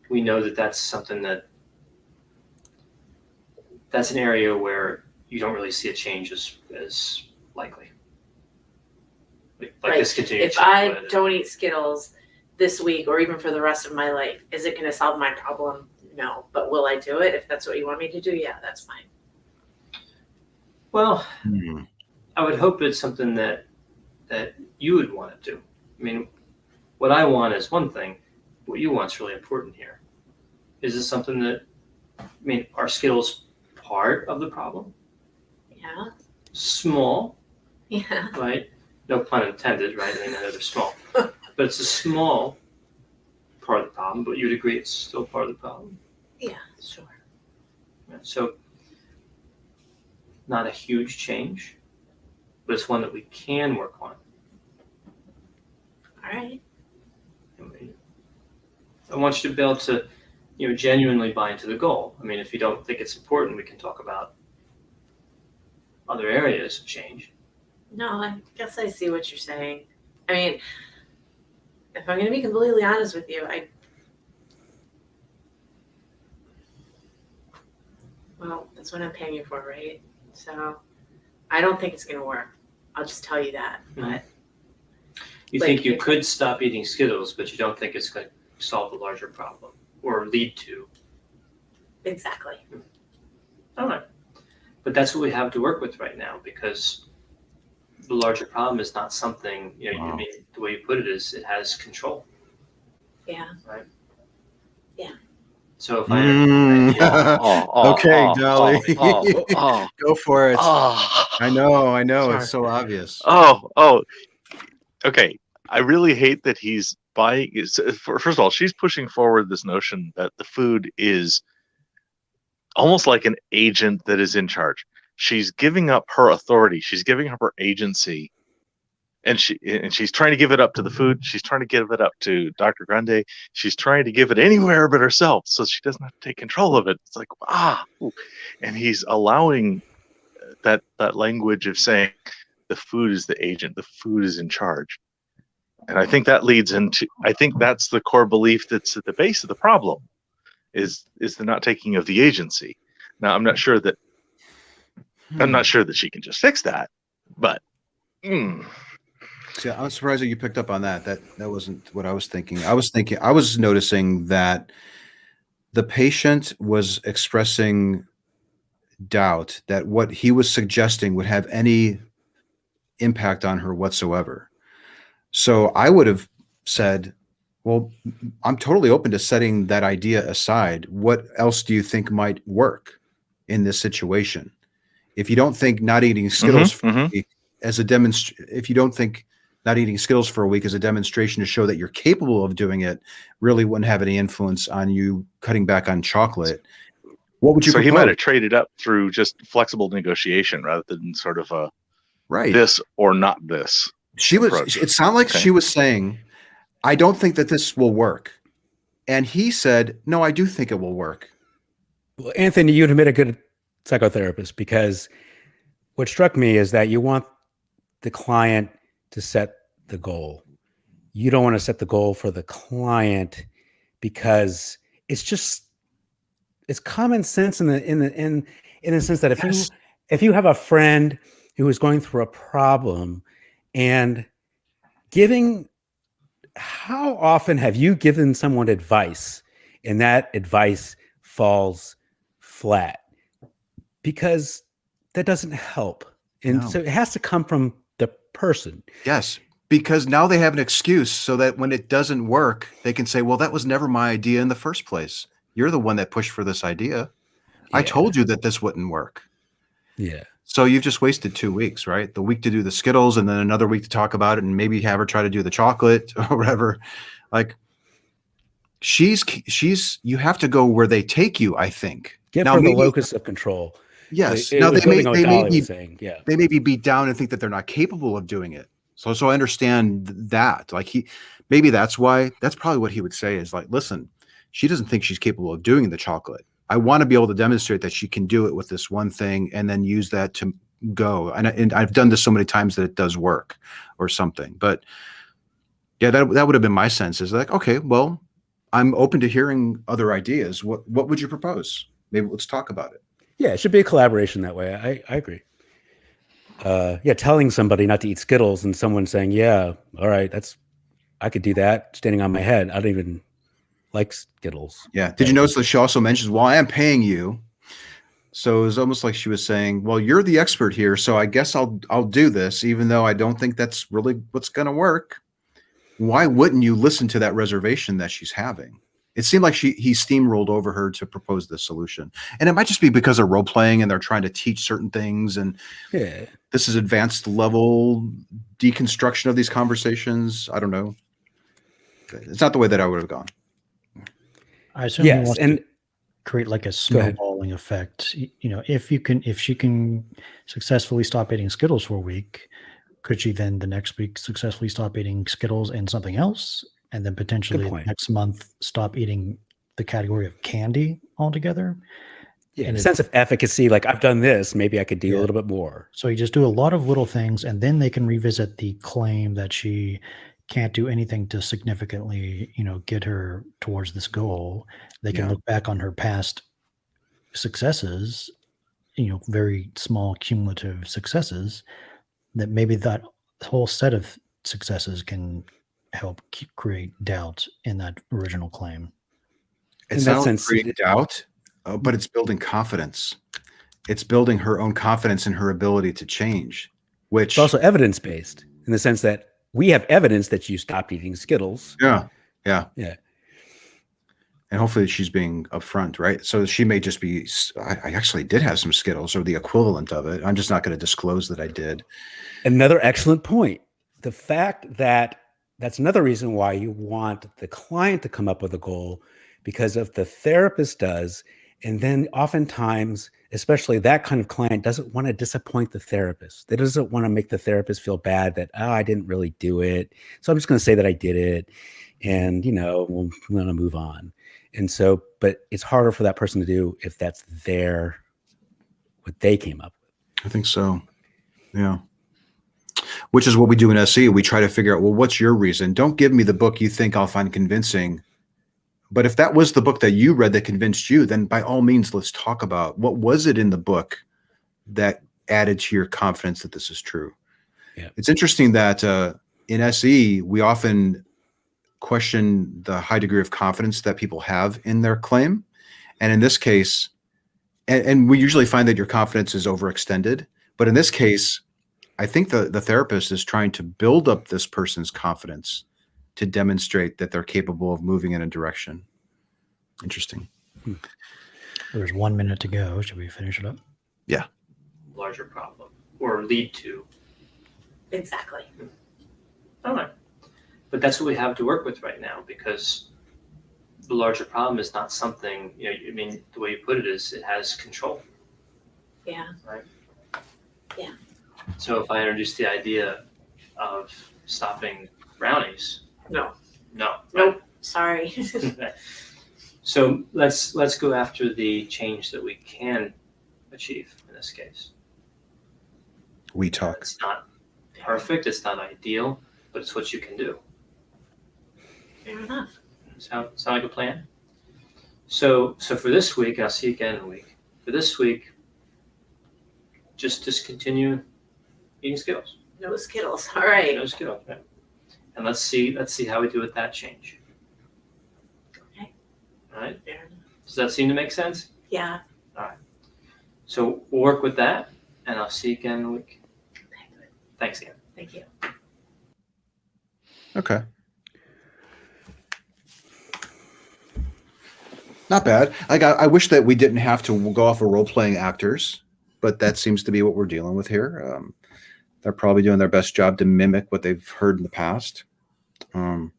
we know that that's something that's an area where you don't really see a change as likely. Like right. discontinued. If I don't eat Skittles this week or even for the rest of my life, is it going to solve my problem? No. But will I do it? If that's what you want me to do, yeah, that's fine. Well, I would hope it's something that you would want to do. I mean, what I want is one thing. What you want is really important here. Is this something that, are Skittles part of the problem? Yeah. Small. Yeah. Right? No pun intended, right? I know they're small. But it's a small part of the problem, but you'd agree it's still part of the problem? Yeah, sure. Yeah, so, not a huge change, but it's one that we can work on. All right. I want you to be able to, genuinely buy into the goal. If you don't think it's important, we can talk about other areas of change. No, I guess I see what you're saying. If I'm going to be completely honest with you, well, that's what I'm paying you for, right? So I don't think it's going to work. I'll just tell you that. But you think you could stop eating Skittles, but you don't think it's going to solve the larger problem or lead to. Exactly. All right. But that's what we have to work with right now, because the larger problem is not something, the way you put it is it has control. Yeah. Right? Yeah. So if I okay, Dali, go for it. I know, Sorry. it's so obvious. Okay. I really hate that he's buying. First of all, she's pushing forward this notion that the food is almost like an agent that is in charge. She's giving up her authority. She's giving up her agency, and she's trying to give it up to the food. She's trying to give it up to Dr. Grande. She's trying to give it anywhere but herself, so she doesn't have to take control of it. It's like and he's allowing that language of saying the food is the agent, the food is in charge. And I think that leads into, I think that's the core belief that's at the base of the problem, is the not taking of the agency. Now, I'm not sure that she can just fix that, But See, I'm surprised that you picked up on that. That wasn't what I was thinking. I was noticing that the patient was expressing doubt that what he was suggesting would have any impact on her whatsoever. So I would have said, well, I'm totally open to setting that idea aside. What else do you think might work in this situation? If you don't think not eating Skittles for a week as a if you don't think not eating Skittles for a week is a demonstration to show that you're capable of doing it, really wouldn't have any influence on you cutting back on chocolate. What would you So propose? he might have traded up through just flexible negotiation rather than sort of a this or not this. Approach. It sounded like she was saying, I don't think that this will work. And he said, no, I do think it will work. Well, Anthony, you'd have been a good psychotherapist, because what struck me is that you want the client to set the goal. You don't want to set the goal for the client, because it's common sense in the sense that if you have a friend who is going through a problem and how often have you given someone advice and that advice falls flat? Because that doesn't help. And so it has to come from the person. Yes, because now they have an excuse so that when it doesn't work, they can say, well, that was never my idea in the first place. You're the one that pushed for this idea. I told you that this wouldn't work. Yeah. So you've just wasted 2 weeks, right? The week to do the Skittles and then another week to talk about it and maybe have her try to do the chocolate or whatever. Like you have to go where they take you, I think. Give her the locus of control. Yes. Now they may be beat down and think that they're not capable of doing it. So I understand that. Like that's probably what he would say is like, listen, she doesn't think she's capable of doing the chocolate. I want to be able to demonstrate that she can do it with this one thing and then use that to go. And I've done this so many times that it does work or something. But yeah, that would have been my sense, is like, okay, well, I'm open to hearing other ideas. What would you propose? Maybe let's talk about it. Yeah, it should be a collaboration that way. I agree. Telling somebody not to eat Skittles and someone saying, yeah, all right, I could do that standing on my head. I don't even like Skittles. Yeah. Did you notice that she also mentions, well, I am paying you. So it was almost like she was saying, well, you're the expert here, so I guess I'll do this, even though I don't think that's really what's going to work. Why wouldn't you listen to that reservation that she's having? It seemed like he steamrolled over her to propose this solution. And it might just be because of role playing and they're trying to teach certain things. And this is advanced level deconstruction of these conversations. I don't know. It's not the way that I would have gone. I assume he wants to create like a snowballing effect. You know, if she can successfully stop eating Skittles for a week, could she then the next week successfully stop eating Skittles and something else? And then potentially next month stop eating the category of candy altogether. Yeah, and a sense of efficacy, like I've done this, maybe I could do a little bit more. So you just do a lot of little things, and then they can revisit the claim that she can't do anything to significantly, get her towards this goal. They can look back on her past successes, very small cumulative successes, that maybe that whole set of successes can help create doubt in that original claim. It's not creating doubt, but it's building confidence. It's building her own confidence in her ability to change, which it's also evidence-based in the sense that we have evidence that you stopped eating Skittles. Yeah. And hopefully she's being upfront, right? So she may just be, I actually did have some Skittles or the equivalent of it. I'm just not going to disclose that I did. Another excellent point. The fact that that's another reason why you want the client to come up with a goal, because if the therapist does, and then oftentimes, especially that kind of client doesn't want to disappoint the therapist. They doesn't want to make the therapist feel bad that, I didn't really do it. So I'm just going to say that I did it. And, we're going to move on. And so, but it's harder for that person to do if that's what they came up with. I think so. Yeah. Which is what we do in SE. We try to figure out, well, what's your reason? Don't give me the book you think I'll find convincing. But if that was the book that you read that convinced you, then by all means, let's talk about what was it in the book that added to your confidence that this is true. Yeah. It's interesting that in SE, we often question the high degree of confidence that people have in their claim. And in this case, and we usually find that your confidence is overextended. But in this case, I think the therapist is trying to build up this person's confidence to demonstrate that they're capable of moving in a direction. Interesting. There's 1 minute to go. Should we finish it up? Yeah. Larger problem or lead to. Exactly. All right. But that's what we have to work with right now, because the larger problem is not something, I mean, the way you put it is it has control. Yeah. Right? Yeah. So if I introduce the idea of stopping brownies, no. Nope. Sorry. So let's go after the change that we can achieve in this case. We talk. It's not perfect, it's not ideal, but it's what you can do. Fair enough. Sound like a plan? So for this week, I'll see you again in a week. For this week, just continue eating Skittles. No Skittles. All right. No Skittles, right? And let's see how we do with that change. Okay. All right. Fair enough. Does that seem to make sense? Yeah. So we'll work with that, and I'll see you again in a week. Okay, good. Thanks again. Thank you. Okay. Not bad. I wish that we didn't have to go off of role-playing actors, but that seems to be what we're dealing with here. They're probably doing their best job to mimic what they've heard in the past. Boy,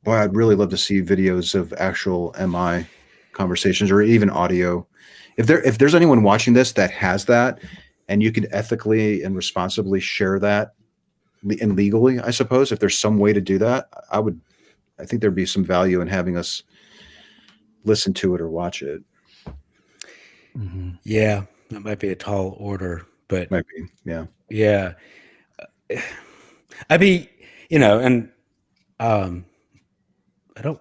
I'd really love to see videos of actual MI conversations or even audio. If there's anyone watching this that has that, and you could ethically and responsibly share that, and legally, I suppose, if there's some way to do that, I think there'd be some value in having us listen to it or watch it. Mm-hmm. Yeah, that might be a tall order, but Might be, yeah. yeah. I mean, and I don't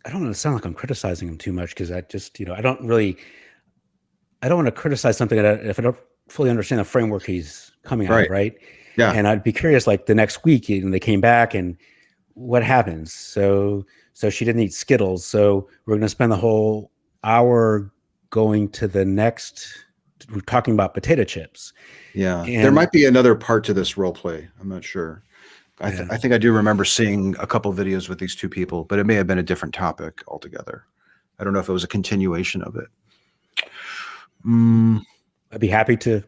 want to sound like I'm criticizing him too much, because I just, I don't want to criticize something that if I don't fully understand the framework he's coming out of, right? Yeah. And I'd be curious, like the next week, and they came back, and what happens? So she didn't eat Skittles. So we're going to spend the whole hour going to the next. We're talking about potato chips. Yeah. And there might be another part to this role play. I'm not sure. I think I do remember seeing a couple videos with these two people, but it may have been a different topic altogether. I don't know if it was a continuation of it. I'd be happy to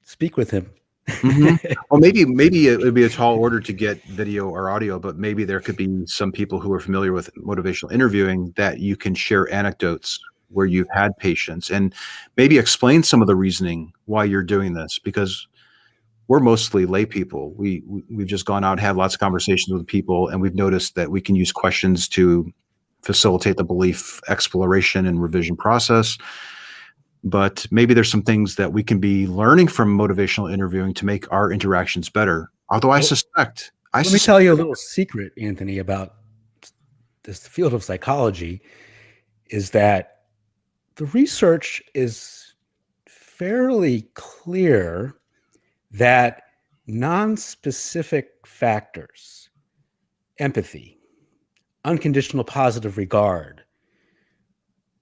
speak with him. Mm-hmm. Well, maybe it would be a tall order to get video or audio, but maybe there could be some people who are familiar with motivational interviewing that you can share anecdotes where you've had patients and maybe explain some of the reasoning why you're doing this, because we're mostly lay people. We've just gone out and had lots of conversations with people, and we've noticed that we can use questions to facilitate the belief exploration and revision process. But maybe there's some things that we can be learning from motivational interviewing to make our interactions better. Although I suspect, let me tell you a little secret, Anthony, about this field of psychology, is that the research is fairly clear that non-specific factors, empathy, unconditional positive regard,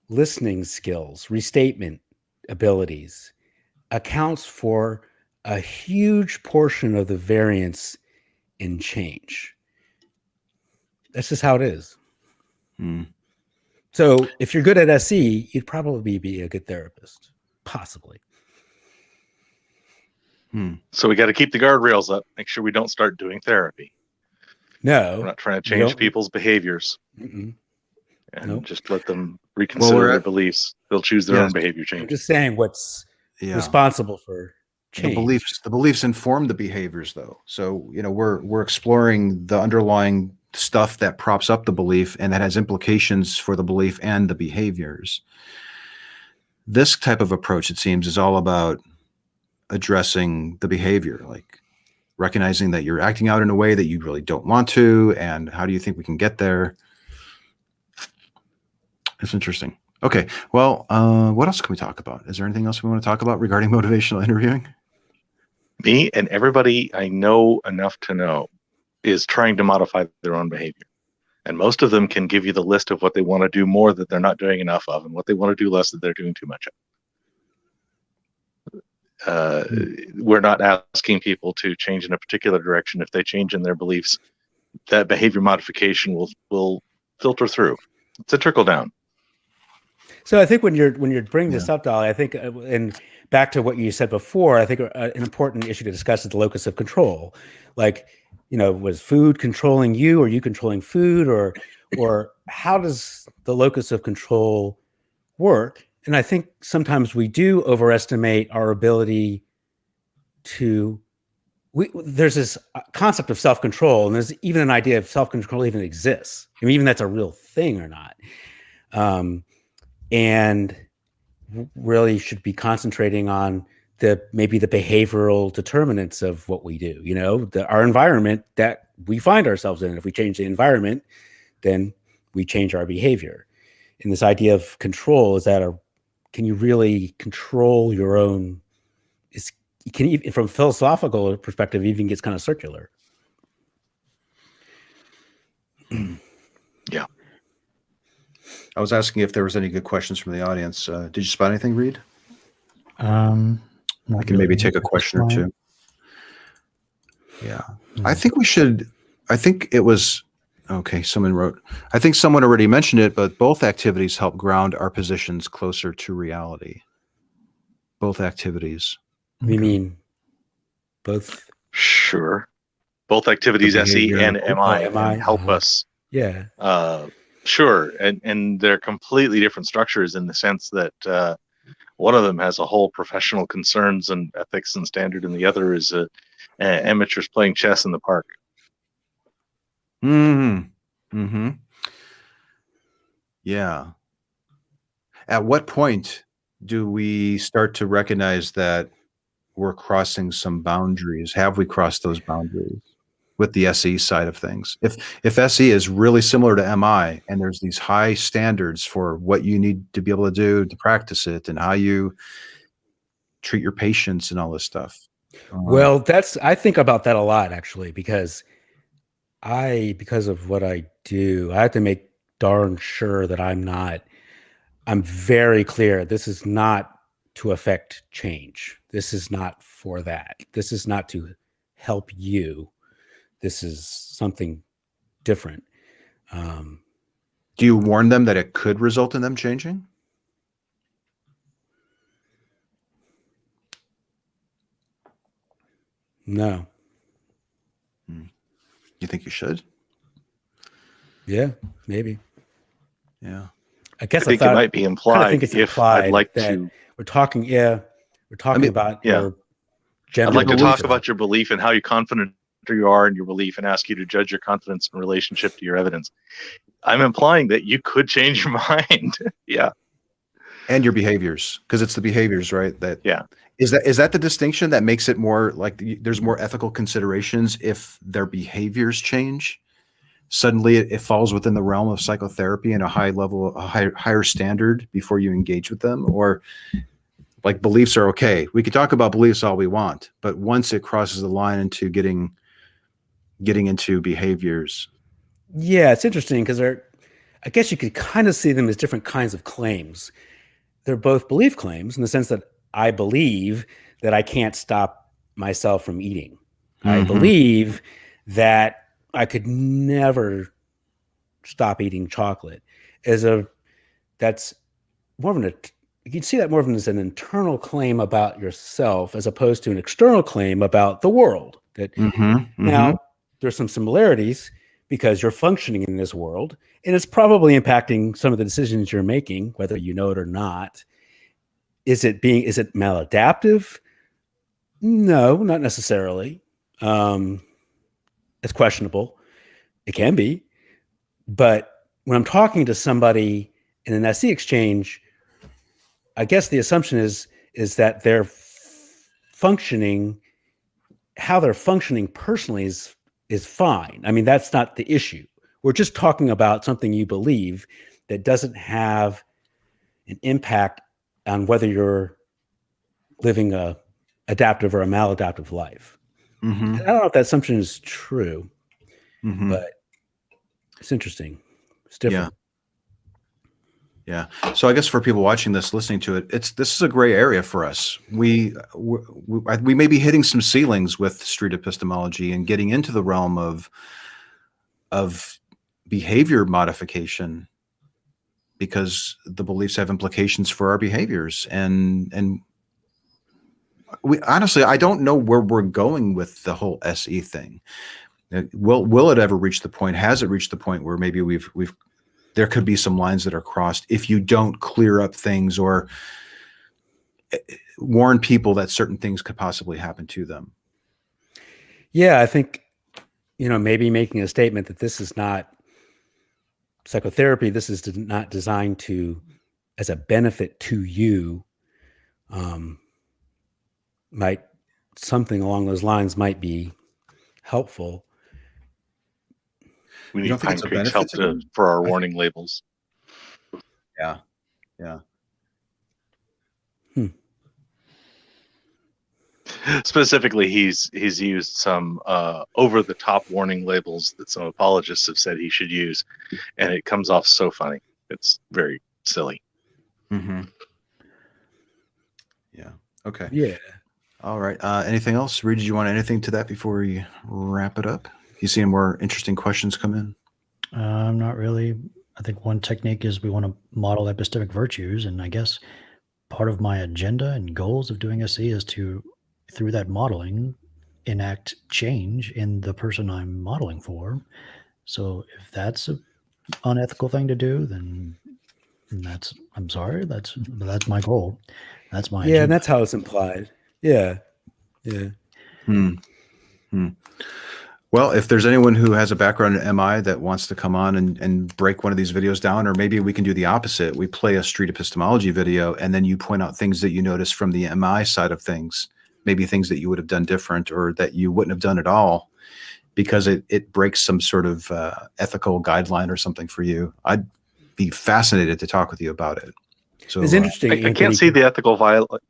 listening skills, restatement abilities, accounts for a huge portion of the variance in change. That's just how it is. So if you're good at SE, you'd probably be a good therapist, possibly. So we got to keep the guardrails up. Make sure we don't start doing therapy. No, We're not trying to change people's behaviors. Mm-mm. And Nope. just let them reconsider their beliefs. They'll choose their Yeah. own behavior I'm change. just saying what's responsible for change. The beliefs inform the behaviors, though. So we're exploring the underlying stuff that props up the belief and that has implications for the belief and the behaviors. This type of approach, it seems, is all about addressing the behavior, like recognizing that you're acting out in a way that you really don't want to, and how do you think we can get there? It's interesting. Okay, well, what else can we talk about? Is there anything else we want to talk about regarding motivational interviewing? Me and everybody I know enough to know is trying to modify their own behavior. And most of them can give you the list of what they want to do more that they're not doing enough of, and what they want to do less that they're doing too much of. We're not asking people to change in a particular direction. If they change in their beliefs, that behavior modification will filter through. It's a trickle down. So I think when you're bringing this up, Dali, I think, and back to what you said before, I think an important issue to discuss is the locus of control. Like, was food controlling you, or you controlling food, or how does the locus of control work? And I think sometimes we do overestimate our ability to. There's this concept of self-control, and there's even an idea of self-control even exists. I mean, even that's a real thing or not. And really should be concentrating on maybe the behavioral determinants of what we do, our environment that we find ourselves in. If we change the environment, then we change our behavior. And this idea of control, is that can you really control your own, from a philosophical perspective, even gets kind of circular. Yeah. I was asking if there was any good questions from the audience. Did you spot anything, Reid? I can maybe take a question or two. Yeah. I think it was, okay, someone wrote, I think someone already mentioned it, but both activities help ground our positions closer to reality. Both activities. You mean both? Sure. Both activities, SE and MI, help us. Yeah. Sure. And they're completely different structures in the sense that one of them has a whole professional concerns and ethics and standard, and the other is amateurs playing chess in the park. Yeah. At what point do we start to recognize that we're crossing some boundaries? Have we crossed those boundaries with the SE side of things? If SE is really similar to MI, and there's these high standards for what you need to be able to do to practice it, and how you treat your patients and all this stuff. Well, I think about that a lot, actually, because of what I do, I have to make darn sure that I'm very clear. This is not to affect change. This is not for that. This is not to help you. This is something different. Do you warn them that it could result in them changing? No. You think you should? Yeah, maybe. Yeah. I think it might be implied. I think it's implied I'd like that to. We're talking about your gender. I'd like to talk beliefs. about your belief and how confident you are in your belief, and ask you to judge your confidence in relationship to your evidence. I'm implying that you could change your mind. Yeah. And your behaviors, because it's the behaviors, right? Yeah. Is that the distinction that makes it more like there's more ethical considerations if their behaviors change? Suddenly it falls within the realm of psychotherapy and a higher standard before you engage with them? Or like beliefs are okay. We could talk about beliefs all we want, but once it crosses the line into getting into behaviors. Yeah, it's interesting because I guess you could kind of see them as different kinds of claims. They're both belief claims in the sense that I believe that I can't stop myself from eating. I believe that I could never stop eating chocolate. That's more of you can see that more of as an internal claim about yourself as opposed to an external claim about the world. Now there's some similarities because you're functioning in this world, and it's probably impacting some of the decisions you're making, whether you know it or not. Is it maladaptive? No, not necessarily. It's questionable. It can be. But when I'm talking to somebody in an SE exchange, I guess the assumption is that they're functioning, how they're functioning personally is fine. I mean, that's not the issue. We're just talking about something you believe that doesn't have an impact on whether you're living a adaptive or a maladaptive life. Mm-hmm. I don't know if that assumption is true, Mm-hmm. but it's interesting. It's different. Yeah. So I guess for people watching this, listening to it, this is a gray area for us. We may be hitting some ceilings with street epistemology and getting into the realm of behavior modification, because the beliefs have implications for our behaviors. And we honestly, I don't know where we're going with the whole SE thing. Will it ever reach the point? Has it reached the point where maybe there could be some lines that are crossed if you don't clear up things or warn people that certain things could possibly happen to them? Yeah, I think, maybe making a statement that this is not psychotherapy, this is not designed as a benefit to you, something along those lines might be helpful. We You need don't think it's a concrete benefit help to them? for our warning labels. Yeah. Specifically, he's used some over-the-top warning labels that some apologists have said he should use, and it comes off so funny. It's very silly. Mm-hmm. Yeah. Okay. Yeah. All right. Anything else? Reid, did you want anything to that before we wrap it up? You see more interesting questions come in? Not really. I think one technique is we want to model epistemic virtues. And I guess part of my agenda and goals of doing SE is to, through that modeling, enact change in the person I'm modeling for. So if that's an unethical thing to do, then I'm sorry, that's my goal. That's my agenda. And that's how it's implied. Yeah. Well, if there's anyone who has a background in MI that wants to come on and break one of these videos down, or maybe we can do the opposite. We play a street epistemology video, and then you point out things that you notice from the MI side of things, maybe things that you would have done different or that you wouldn't have done at all, because it breaks some sort of ethical guideline or something for you. I'd be fascinated to talk with you about it. So It's interesting. I can't see the ethical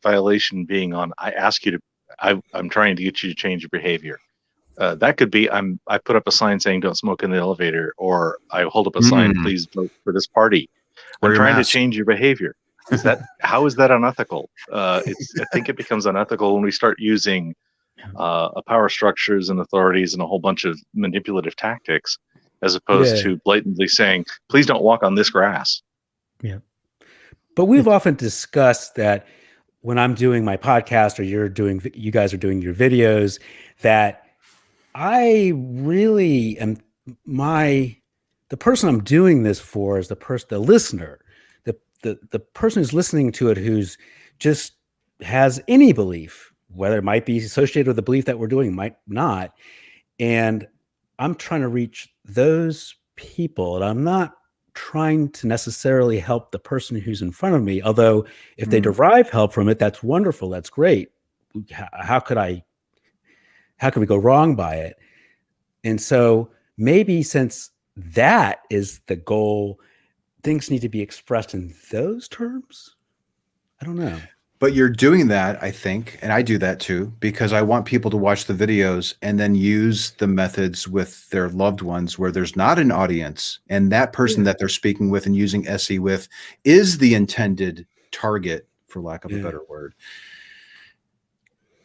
violation being on. I ask you to. I'm trying to get you to change your behavior. That could be I put up a sign saying don't smoke in the elevator, or I hold up a sign, please vote for this party. I'm trying to change your behavior. How is that unethical? I think it becomes unethical when we start using power structures and authorities and a whole bunch of manipulative tactics, as opposed to blatantly saying, please don't walk on this grass. Yeah. But we've often discussed that when I'm doing my podcast or you guys are doing your videos, that I really am the person I'm doing this for is the listener, the person who's listening to it, who's just has any belief, whether it might be associated with the belief that we're doing, might not. And I'm trying to reach those people, and I'm not trying to necessarily help the person who's in front of me. Although if they derive help from it, that's wonderful. That's great. How could we go wrong by it? And so maybe since that is the goal, things need to be expressed in those terms. I don't know. But you're doing that, I think, and I do that too, because I want people to watch the videos and then use the methods with their loved ones where there's not an audience, and that person that they're speaking with and using SE with is the intended target, for lack of a better word.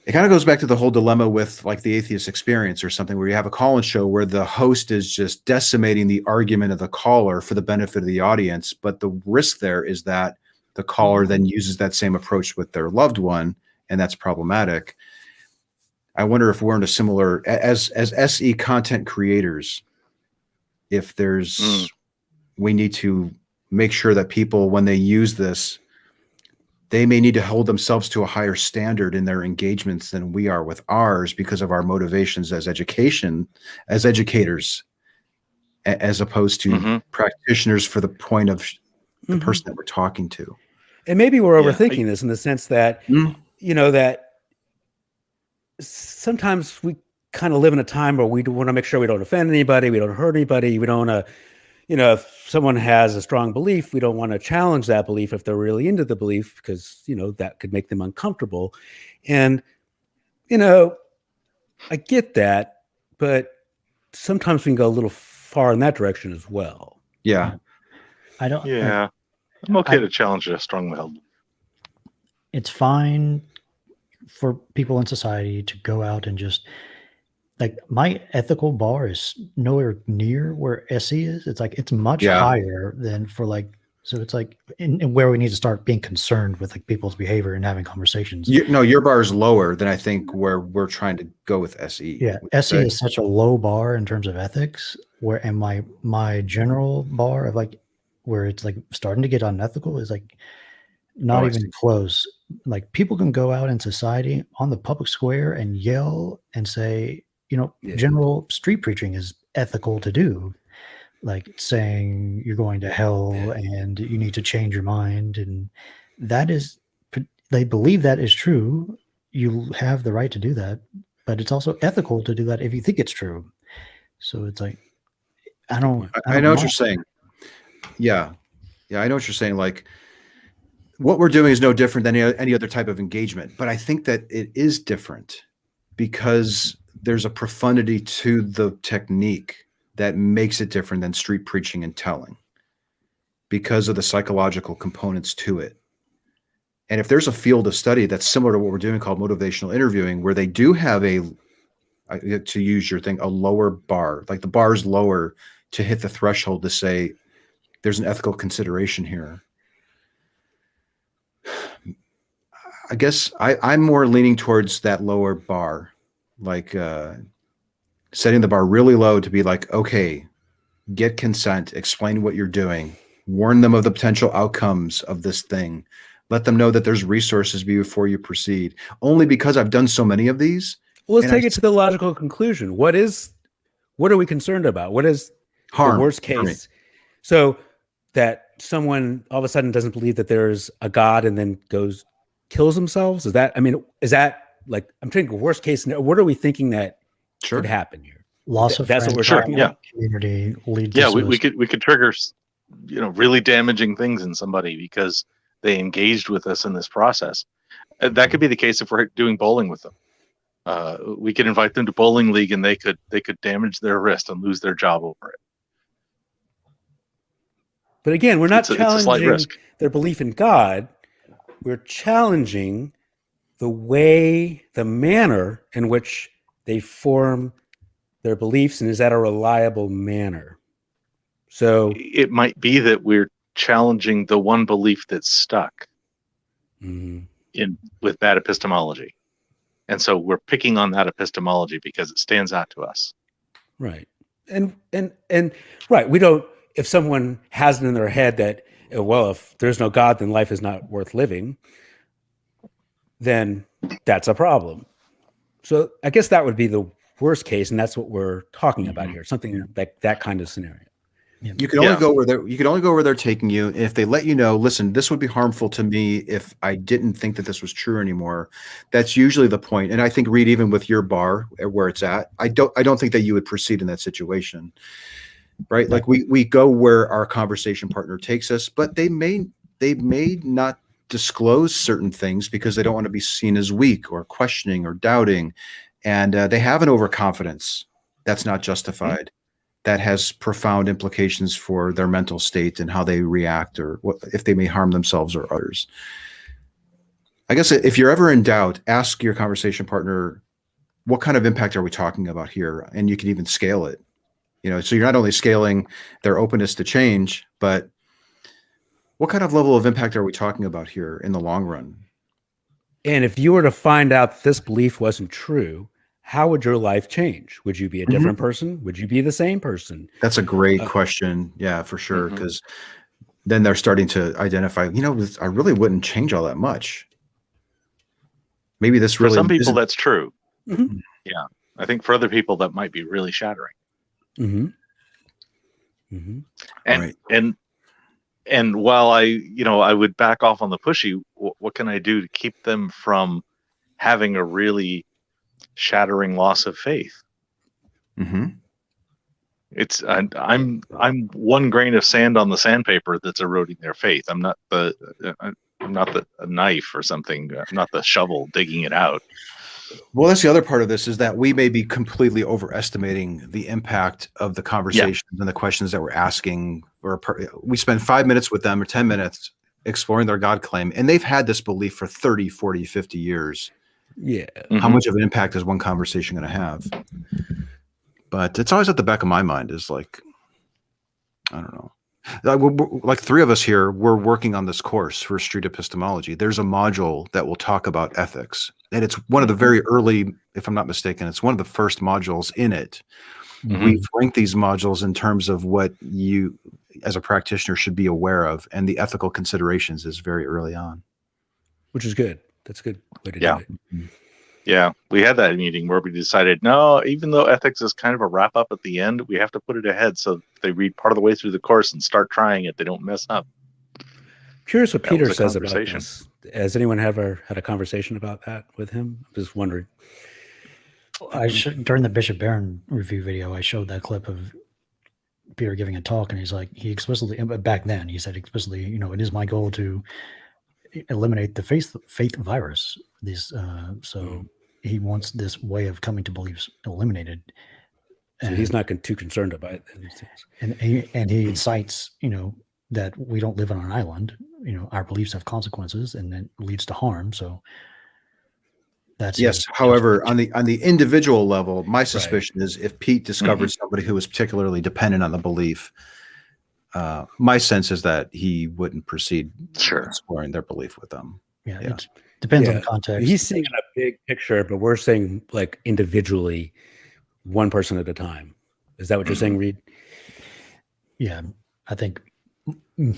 It kind of goes back to the whole dilemma with like the Atheist Experience or something, where you have a call-in show where the host is just decimating the argument of the caller for the benefit of the audience. But the risk there is that the caller then uses that same approach with their loved one, and that's problematic. I wonder if we're in a similar, as SE content creators, if there's, we need to make sure that people, when they use this, they may need to hold themselves to a higher standard in their engagements than we are with ours, because of our motivations as educators, as opposed to practitioners for the point of the person that we're talking to. And maybe we're overthinking this in the sense that, that sometimes we kind of live in a time where we want to make sure we don't offend anybody, we don't hurt anybody, we don't want to, if someone has a strong belief, we don't want to challenge that belief if they're really into the belief, because, that could make them uncomfortable. And I get that, but sometimes we can go a little far in that direction as well. Yeah. I don't. Yeah, I'm okay to challenge a strongly held. It's fine for people in society to go out and just like my ethical bar is nowhere near where SE is. It's like it's much higher than for like. So it's like in where we need to start being concerned with like people's behavior and having conversations. Your bar is lower than I think where we're trying to go with SE. Yeah, SE is such a low bar in terms of ethics. And my general bar of like where it's like starting to get unethical is like not even close. Like people can go out in society on the public square and yell and say, general street preaching is ethical to do. Like saying you're going to hell and you need to change your mind. And that is, they believe that is true. You have the right to do that, but it's also ethical to do that if you think it's true. So it's like, I know what you're saying. Yeah. I know what you're saying. Like what we're doing is no different than any other type of engagement, but I think that it is different because there's a profundity to the technique that makes it different than street preaching and telling because of the psychological components to it. And if there's a field of study that's similar to what we're doing called motivational interviewing, where they do have to use your thing, a lower bar, like the bar is lower to hit the threshold to say there's an ethical consideration here. I guess I'm more leaning towards that lower bar, like setting the bar really low to be like, okay, get consent, explain what you're doing, warn them of the potential outcomes of this thing, let them know that there's resources before you proceed. Only because I've done so many of these. Well, let's take it to the logical conclusion. What are we concerned about? What is harm, the worst case? So that someone all of a sudden doesn't believe that there's a God and then kills themselves? Is that like, I'm thinking worst case scenario. What are we thinking that could happen here? Loss of that's what we're talking about. Community lead. We could trigger, really damaging things in somebody because they engaged with us in this process. That could be the case if we're doing bowling with them. We could invite them to bowling league and they could damage their wrist and lose their job over it. But again, we're not challenging their belief in God. We're challenging the manner in which they form their beliefs, and is that a reliable manner? So it might be that we're challenging the one belief that's stuck with bad epistemology. And so we're picking on that epistemology because it stands out to us. Right. And right. We don't, if someone has it in their head that, well, if there's no God, then life is not worth living, then that's a problem. So I guess that would be the worst case, and that's what we're talking about here. Something like that kind of scenario. You can only go where they're taking you. If they let you know, listen, this would be harmful to me if I didn't think that this was true anymore. That's usually the point. And I think, Reid, even with your bar where it's at, I don't think that you would proceed in that situation, right? Like we go where our conversation partner takes us, but they may not disclose certain things because they don't want to be seen as weak or questioning or doubting. And they have an overconfidence that's not justified. That has profound implications for their mental state and how they react, or if they may harm themselves or others. I guess if you're ever in doubt, ask your conversation partner, what kind of impact are we talking about here? And you can even scale it. So you're not only scaling their openness to change, but what kind of level of impact are we talking about here in the long run? And if you were to find out this belief wasn't true, how would your life change? Would you be a different person? Would you be the same person? That's a great question. Yeah, for sure. Because then they're starting to identify, I really wouldn't change all that much. Maybe this really. For some people, that's true. Mm-hmm. Yeah. I think for other people, that might be really shattering. And while I would back off on the pushy, what can I do to keep them from having a really shattering loss of faith? It's I'm one grain of sand on the sandpaper that's eroding their faith. I'm not the knife or something. I'm not the shovel digging it out. Well, that's the other part of this, is that we may be completely overestimating the impact of the conversations and the questions that we're asking. We spend 5 minutes with them or 10 minutes exploring their God claim, and they've had this belief for 30, 40, 50 years. Yeah. How much of an impact is one conversation going to have? But it's always at the back of my mind, is like, I don't know. Like 3 of us here, we're working on this course for street epistemology. There's a module that will talk about ethics, and it's one of the very early, if I'm not mistaken, it's one of the first modules in it. We've ranked these modules in terms of what you as a practitioner should be aware of, and the ethical considerations is very early on, Which is good. That's a good way to do it. Yeah, we had that meeting where we decided, no, even though ethics is kind of a wrap up at the end, we have to put it ahead so if they read part of the way through the course and start trying it, they don't mess up. Curious what That Peter was a says about conversation. this. Has anyone ever had a conversation about that with him? I'm just wondering. During the Bishop Barron review video, I showed that clip of Peter giving a talk, and he explicitly, back then, he said explicitly, it is my goal to eliminate the faith virus. So he wants this way of coming to beliefs eliminated. So he's not too concerned about it. And he cites, that we don't live on an island. Our beliefs have consequences, and that leads to harm. So that's yes. However, on the individual level, my suspicion is if Pete discovered somebody who was particularly dependent on the belief, my sense is that he wouldn't proceed exploring their belief with them. Yeah. It depends on the context. He's seeing a big picture, but we're saying like individually, one person at a time. Is that what you're saying, Reid? Yeah, I think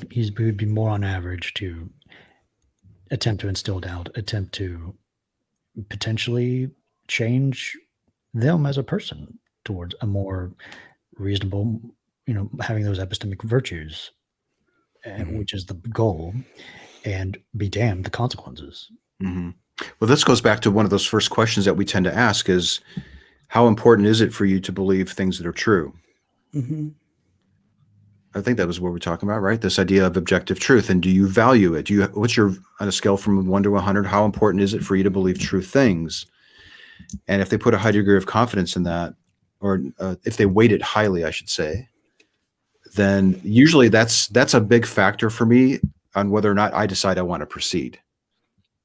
he would be more on average to attempt to instill doubt, attempt to potentially change them as a person towards a more reasonable, having those epistemic virtues, which is the goal, and be damned the consequences. Well, this goes back to one of those first questions that we tend to ask is, how important is it for you to believe things that are true? I think that was what we're talking about, right? This idea of objective truth. And do you value it? What's your, on a scale from 1 to 100, how important is it for you to believe true things? And if they put a high degree of confidence in that, or if they weight it highly, I should say, then usually that's a big factor for me on whether or not I decide I want to proceed.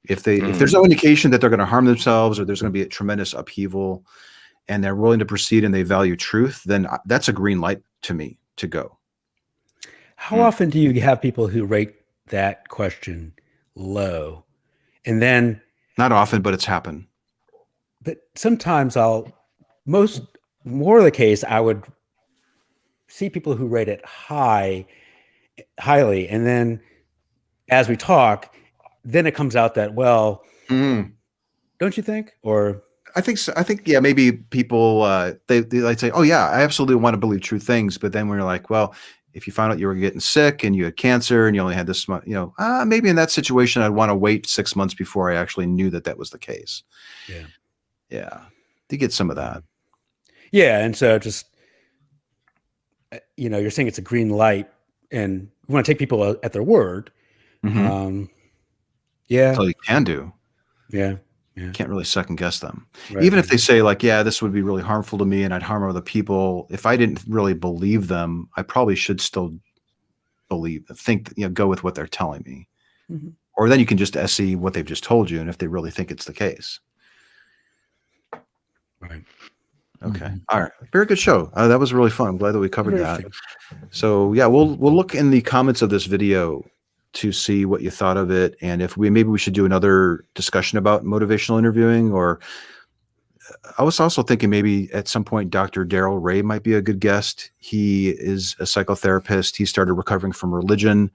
If there's no indication that they're going to harm themselves or there's going to be a tremendous upheaval and they're willing to proceed and they value truth, then that's a green light to me to go. How often do you have people who rate that question low? And then not often, but it's happened. But sometimes more of the case, I would see people who rate it highly. And then as we talk, then it comes out that, well, don't you think? Or I think so. I think, yeah, maybe people, they like say, oh yeah, I absolutely want to believe true things. But then we're like, well, if you found out you were getting sick and you had cancer and you only had this much, maybe in that situation, I'd want to wait 6 months before I actually knew that was the case. Yeah. To get some of that. Yeah. And so just, you're saying it's a green light and we want to take people at their word. Yeah. That's all you can do. Yeah. You can't really second guess them. Right. Even if they say like, yeah, this would be really harmful to me and I'd harm other people. If I didn't really believe them, I probably should still go with what they're telling me. Or then you can just SE what they've just told you. And if they really think it's the case. Right. Okay. All right. Very good show. That was really fun. I'm glad that we covered that. So yeah, we'll look in the comments of this video to see what you thought of it. And if maybe we should do another discussion about motivational interviewing, or I was also thinking maybe at some point, Dr. Daryl Ray might be a good guest. He is a psychotherapist. He started recovering from religion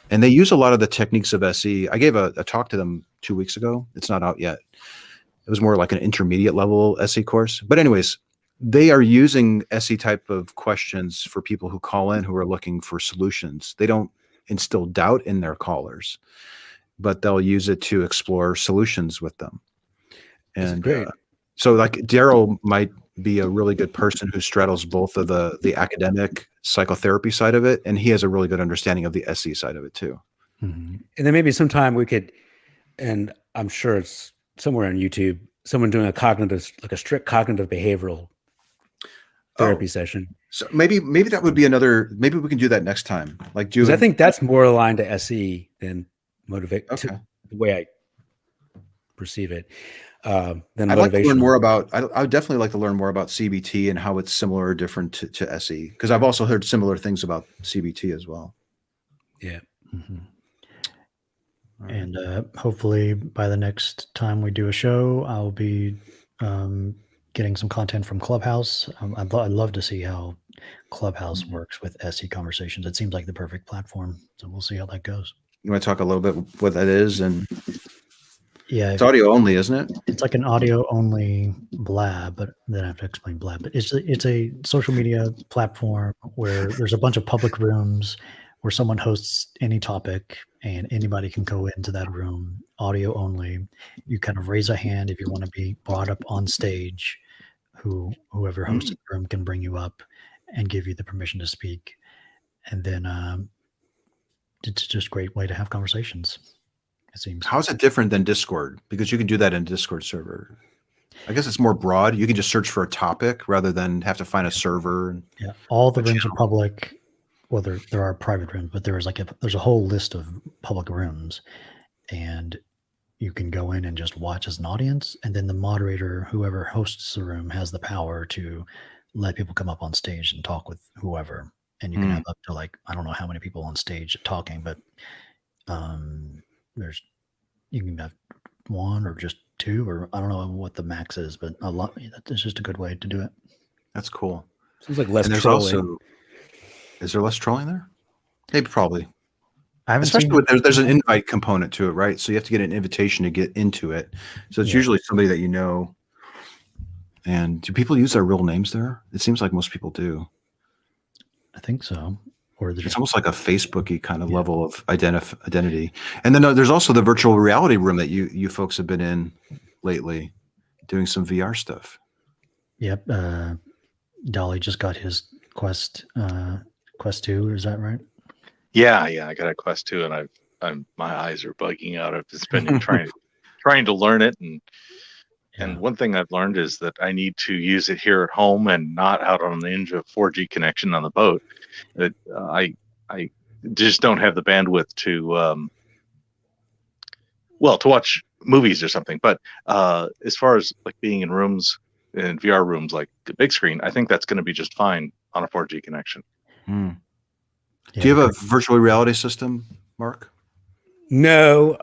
and they use a lot of the techniques of SE. I gave a talk to them 2 weeks ago. It's not out yet. It was more like an intermediate level SE course, but anyways, they are using SE type of questions for people who call in who are looking for solutions. They don't instill doubt in their callers, but they'll use it to explore solutions with them. And so like Daryl might be a really good person who straddles both of the academic psychotherapy side of it. And he has a really good understanding of the SE side of it too. And then maybe sometime we could, and I'm sure it's somewhere on YouTube, someone doing a strict cognitive behavioral therapy session. So maybe that would be maybe we can do that next time. Like, Because I think that's more aligned to SE than motivate. Okay. The way I perceive it. Than I'd like to learn motivation. more about. I would definitely like to learn more about CBT and how it's similar or different to SE, because I've also heard similar things about CBT as well. Yeah. Mhm. And hopefully by the next time we do a show, I'll be getting some content from Clubhouse. I'd love to see how Clubhouse works with SE conversations. It seems like the perfect platform. So we'll see how that goes. You want to talk a little bit what that is? And yeah, it's audio only, isn't it? It's like an audio only blab, but then I have to explain blab. But it's a social media platform where there's a bunch of public rooms where someone hosts any topic and anybody can go into that room, audio only. You kind of raise a hand if you want to be brought up on stage. Whoever hosted the room can bring you up and give you the permission to speak. And then it's just a great way to have conversations, it seems. How is it different than Discord? Because you can do that in a Discord server. I guess it's more broad. You can just search for a topic rather than have to find a server. Yeah, all the rooms are public. Well, there are private rooms, but there's a whole list of public rooms, and you can go in and just watch as an audience. And then the moderator, whoever hosts the room, has the power to let people come up on stage and talk with whoever. And you can have up to I don't know how many people on stage talking, but you can have one or just two, or I don't know what the max is, but a lot. It's just a good way to do it. That's cool. Sounds like less and trolling. Is there less trolling there? Maybe, probably. I haven't Especially seen, there's an invite component to it, right? So you have to get an invitation to get into it. So it's usually somebody that you know. And do people use their real names there? It seems like most people do. I think so. Or it's almost like a Facebook-y kind of level of identity. And then there's also the virtual reality room that you folks have been in lately, doing some VR stuff. Yep. Dali just got his Quest 2. Is that right? Yeah, I got a Quest 2, and my eyes are bugging out. I've just been trying to learn it, and one thing I've learned is that I need to use it here at home and not out on the edge of 4G connection on the boat. That I just don't have the bandwidth to to watch movies or something. But as far as being in rooms, in VR rooms, like the big screen, I think that's going to be just fine on a 4G connection. Do you have a virtual reality system, Mark? No.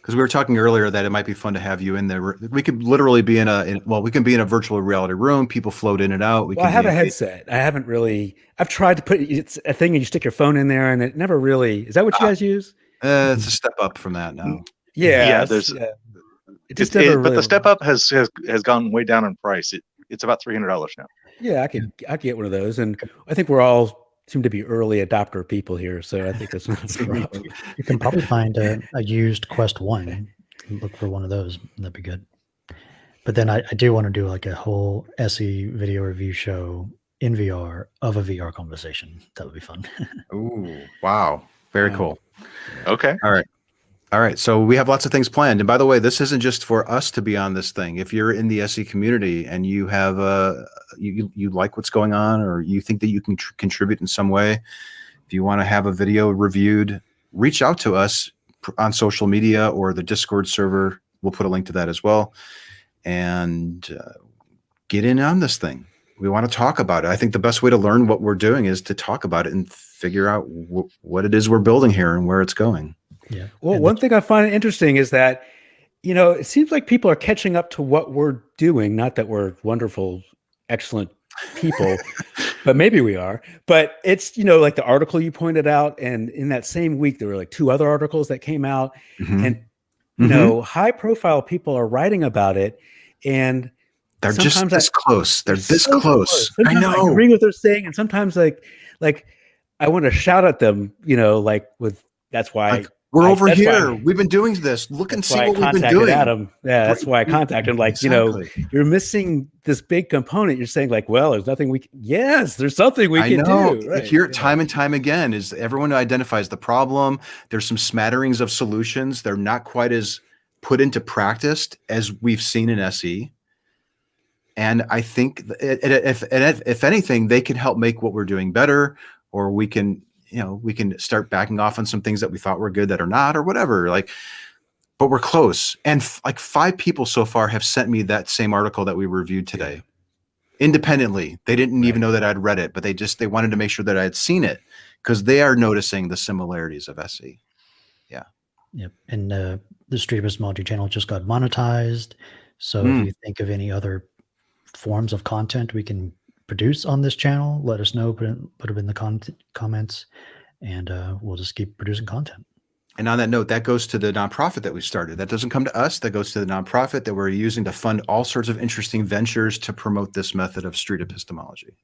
Because we were talking earlier that it might be fun to have you in there. We could literally be we can be in a virtual reality room. People float in and out. I have a headset. I haven't really. I've tried to it's a thing, and you stick your phone in there, and it never really. Is that what you guys use? It's a step up from that now. Yeah. There's. It just never but really, the step up has gone way down in price. It's about $300 now. Yeah, I could get one of those, and I think we're all seem to be early adopter people here, so I think that's not a problem. You can probably find a used Quest 1. Look for one of those. That'd be good. But then I do want to do a whole SE video review show in VR of a VR conversation. That would be fun. Ooh, wow. Very cool. Okay. All right. So we have lots of things planned. And by the way, this isn't just for us to be on this thing. If you're in the SE community and you have you like what's going on, or you think that you can contribute in some way, if you want to have a video reviewed, reach out to us on social media or the Discord server. We'll put a link to that as well. And get in on this thing. We want to talk about it. I think the best way to learn what we're doing is to talk about it and figure out what it is we're building here and where it's going. Yeah. Well, one thing I find interesting is that, it seems like people are catching up to what we're doing. Not that we're wonderful, excellent people, but maybe we are. But it's, like the article you pointed out, and in that same week, there were 2 other articles that came out, and high profile people are writing about it, and they're just this close. They're this so close. I know. I agree with what they're saying, and sometimes like I want to shout at them, with that's why. We're over here. We've been doing this. Look and see what we've been doing. Adam. Yeah, that's why I contacted him. Exactly. You're missing this big component. You're saying well, there's nothing we can. Yes, there's something we can do. Right. Here, time and time again, is everyone identifies the problem. There's some smatterings of solutions. They're not quite as put into practice as we've seen in SE. And I think if anything, they can help make what we're doing better, or we can start backing off on some things that we thought were good that are not, or whatever. Like, but we're close. And like 5 people so far have sent me that same article that we reviewed today independently. They didn't even know that I'd read it, but they wanted to make sure that I had seen it because they are noticing the similarities of SE. Yeah. Yep. And the Street Epistemology channel just got monetized. So if you think of any other forms of content we can produce on this channel, let us know, put them in the comments, and we'll just keep producing content. And on that note, that goes to the nonprofit that we started. That doesn't come to us. That goes to the nonprofit that we're using to fund all sorts of interesting ventures to promote this method of street epistemology.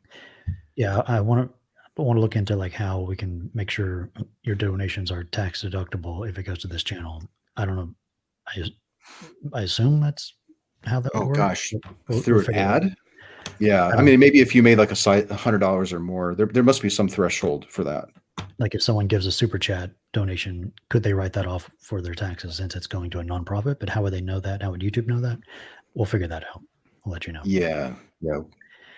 Yeah, I want to look into like how we can make sure your donations are tax deductible if it goes to this channel. I don't know. I assume that's how that would work. Gosh, We'll through an figure it out. ad? Yeah, I mean, maybe if you made like $100 or more, there must be some threshold for that. Like if someone gives a super chat donation, could they write that off for their taxes since it's going to a nonprofit? But how would they know that? How would YouTube know that? We'll figure that out. I'll let you know. Yeah.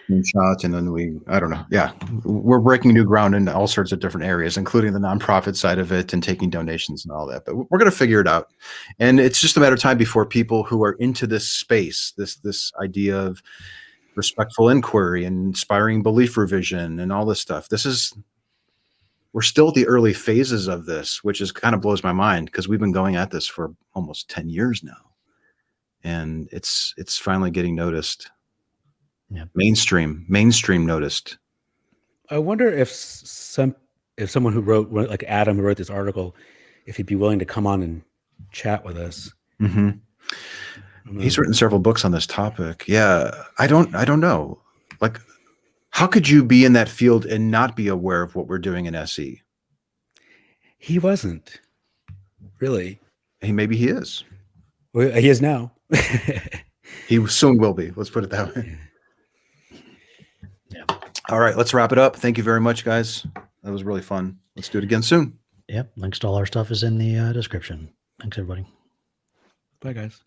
Moonshots, and then I don't know. Yeah, we're breaking new ground in all sorts of different areas, including the nonprofit side of it and taking donations and all that. But we're going to figure it out, and it's just a matter of time before people who are into this space, this idea of respectful inquiry and inspiring belief revision and all this stuff. We're still at the early phases of this, which is kind of blows my mind because we've been going at this for almost 10 years now, and it's finally getting noticed. Yeah, mainstream noticed. I wonder if someone who wrote, like Adam, who wrote this article, if he'd be willing to come on and chat with us. Mm-hmm. He's written several books on this topic. Yeah, I don't know. Like, how could you be in that field and not be aware of what we're doing in SE? He wasn't really. Maybe he is. Well, he is now. He soon will be. Let's put it that way. Yeah. All right, let's wrap it up. Thank you very much, guys. That was really fun. Let's do it again soon. Yep. Links to all our stuff is in the description. Thanks, everybody. Bye, guys.